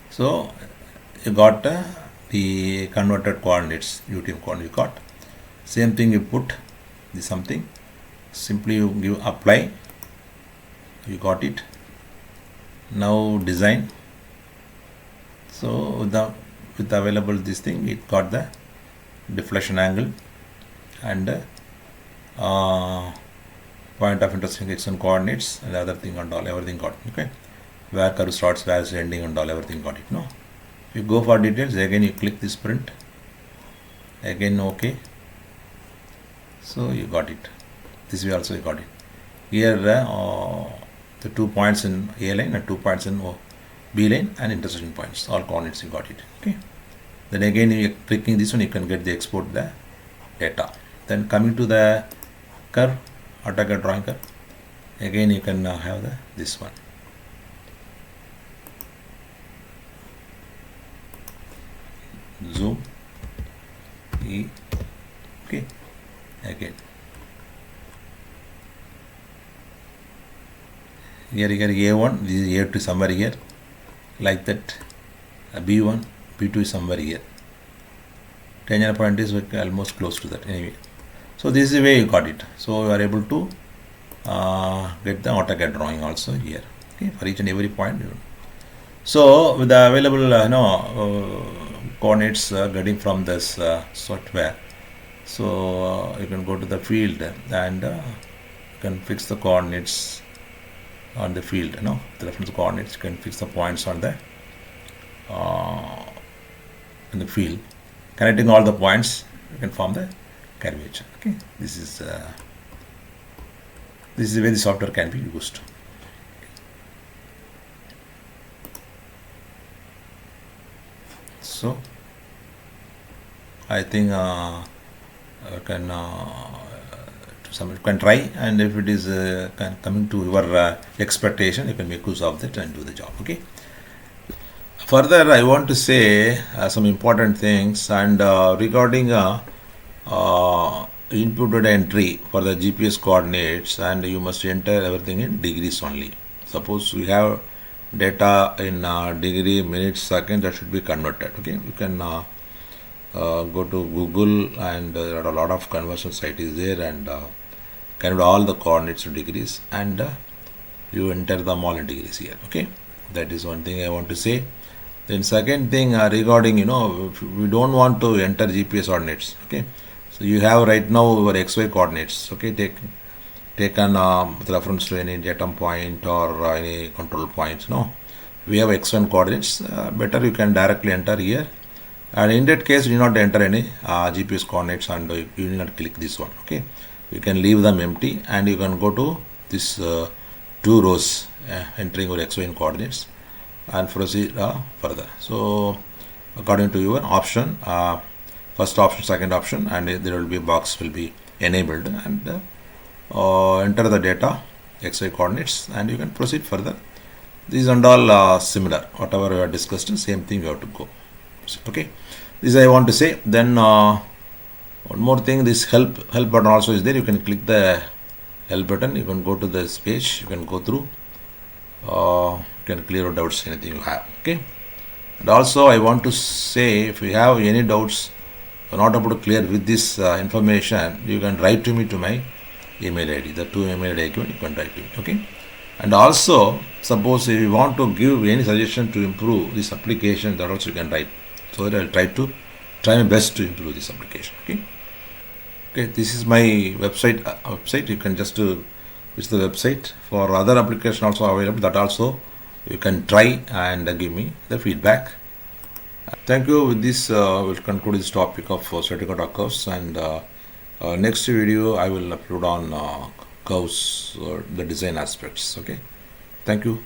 So you got the converted coordinates, UTM coordinate you got. Same thing you put this something. Simply you give apply. You got it. Now design. So with available this thing, it got the deflection angle and point of intersection x1 coordinates and the other thing and all, everything got it. Okay, where curve starts, where is ending and all, everything got it. No, if you go for details, again you click this print, again OK. So you got it. This way also you got it. Here the 2 points in A line and 2 points in B line and intersection points, all coordinates you got it. Okay, then again you are clicking this one, you can get the export the data. Then coming to the curve, AutoCAD drawing curve, again you can have this one. Zoom E. Okay, again here A1, this is A2 somewhere here, like that. B1, B2 is somewhere here. Tangent point is almost close to that anyway. So this is the way you got it. So you are able to get the AutoCAD drawing also here. Okay, for each and every point. So with the available coordinates getting from this software, so you can go to the field and you can fix the coordinates on the field. The reference coordinates, you can fix the points on the in the field. Connecting all the points, you can form the curvature. Okay, this is the way the software can be used. So I think you can try, and if it is coming to your expectation, you can make use of that and do the job. Okay. Further, I want to say some important things, and regarding inputted entry for the GPS coordinates, and you must enter everything in degrees only. Suppose we have data in degree, minutes, second, that should be converted. Okay, you can go to Google, and there are a lot of conversion sites is there, and convert all the coordinates to degrees, and you enter them all in degrees here. Okay, that is one thing I want to say. Then second thing regarding, if we don't want to enter GPS coordinates. Okay, so you have right now your XY coordinates. Okay, taken with reference to any datum point or any control points. No, we have X1 coordinates. Better you can directly enter here, and in that case you do not enter any GPS coordinates, and you will not click this one. Okay, you can leave them empty, and you can go to this 2 rows entering your XY coordinates and proceed further. So according to your option, first option, second option, and there will be a box will be enabled, and enter the data XY coordinates, and you can proceed further. These and all similar, whatever we have discussed, same thing you have to go. Okay, this I want to say. Then one more thing, this help button also is there. You can click the help button, you can go to this page, you can go through, can clear out doubts, anything you have. Okay. And also I want to say, if you have any doubts you're not able to clear with this information, you can write to me to my email ID. The two email ID you can write to me. Okay. And also, suppose if you want to give any suggestion to improve this application, that also you can write. So that I'll try my best to improve this application. Okay. Okay. This is my website. You can just visit the website. For other application also available. That also you can try and give me the feedback. Thank you. With this, we'll conclude this topic of statistical curves, and next video I will upload on curves, the design aspects. Okay. Thank you.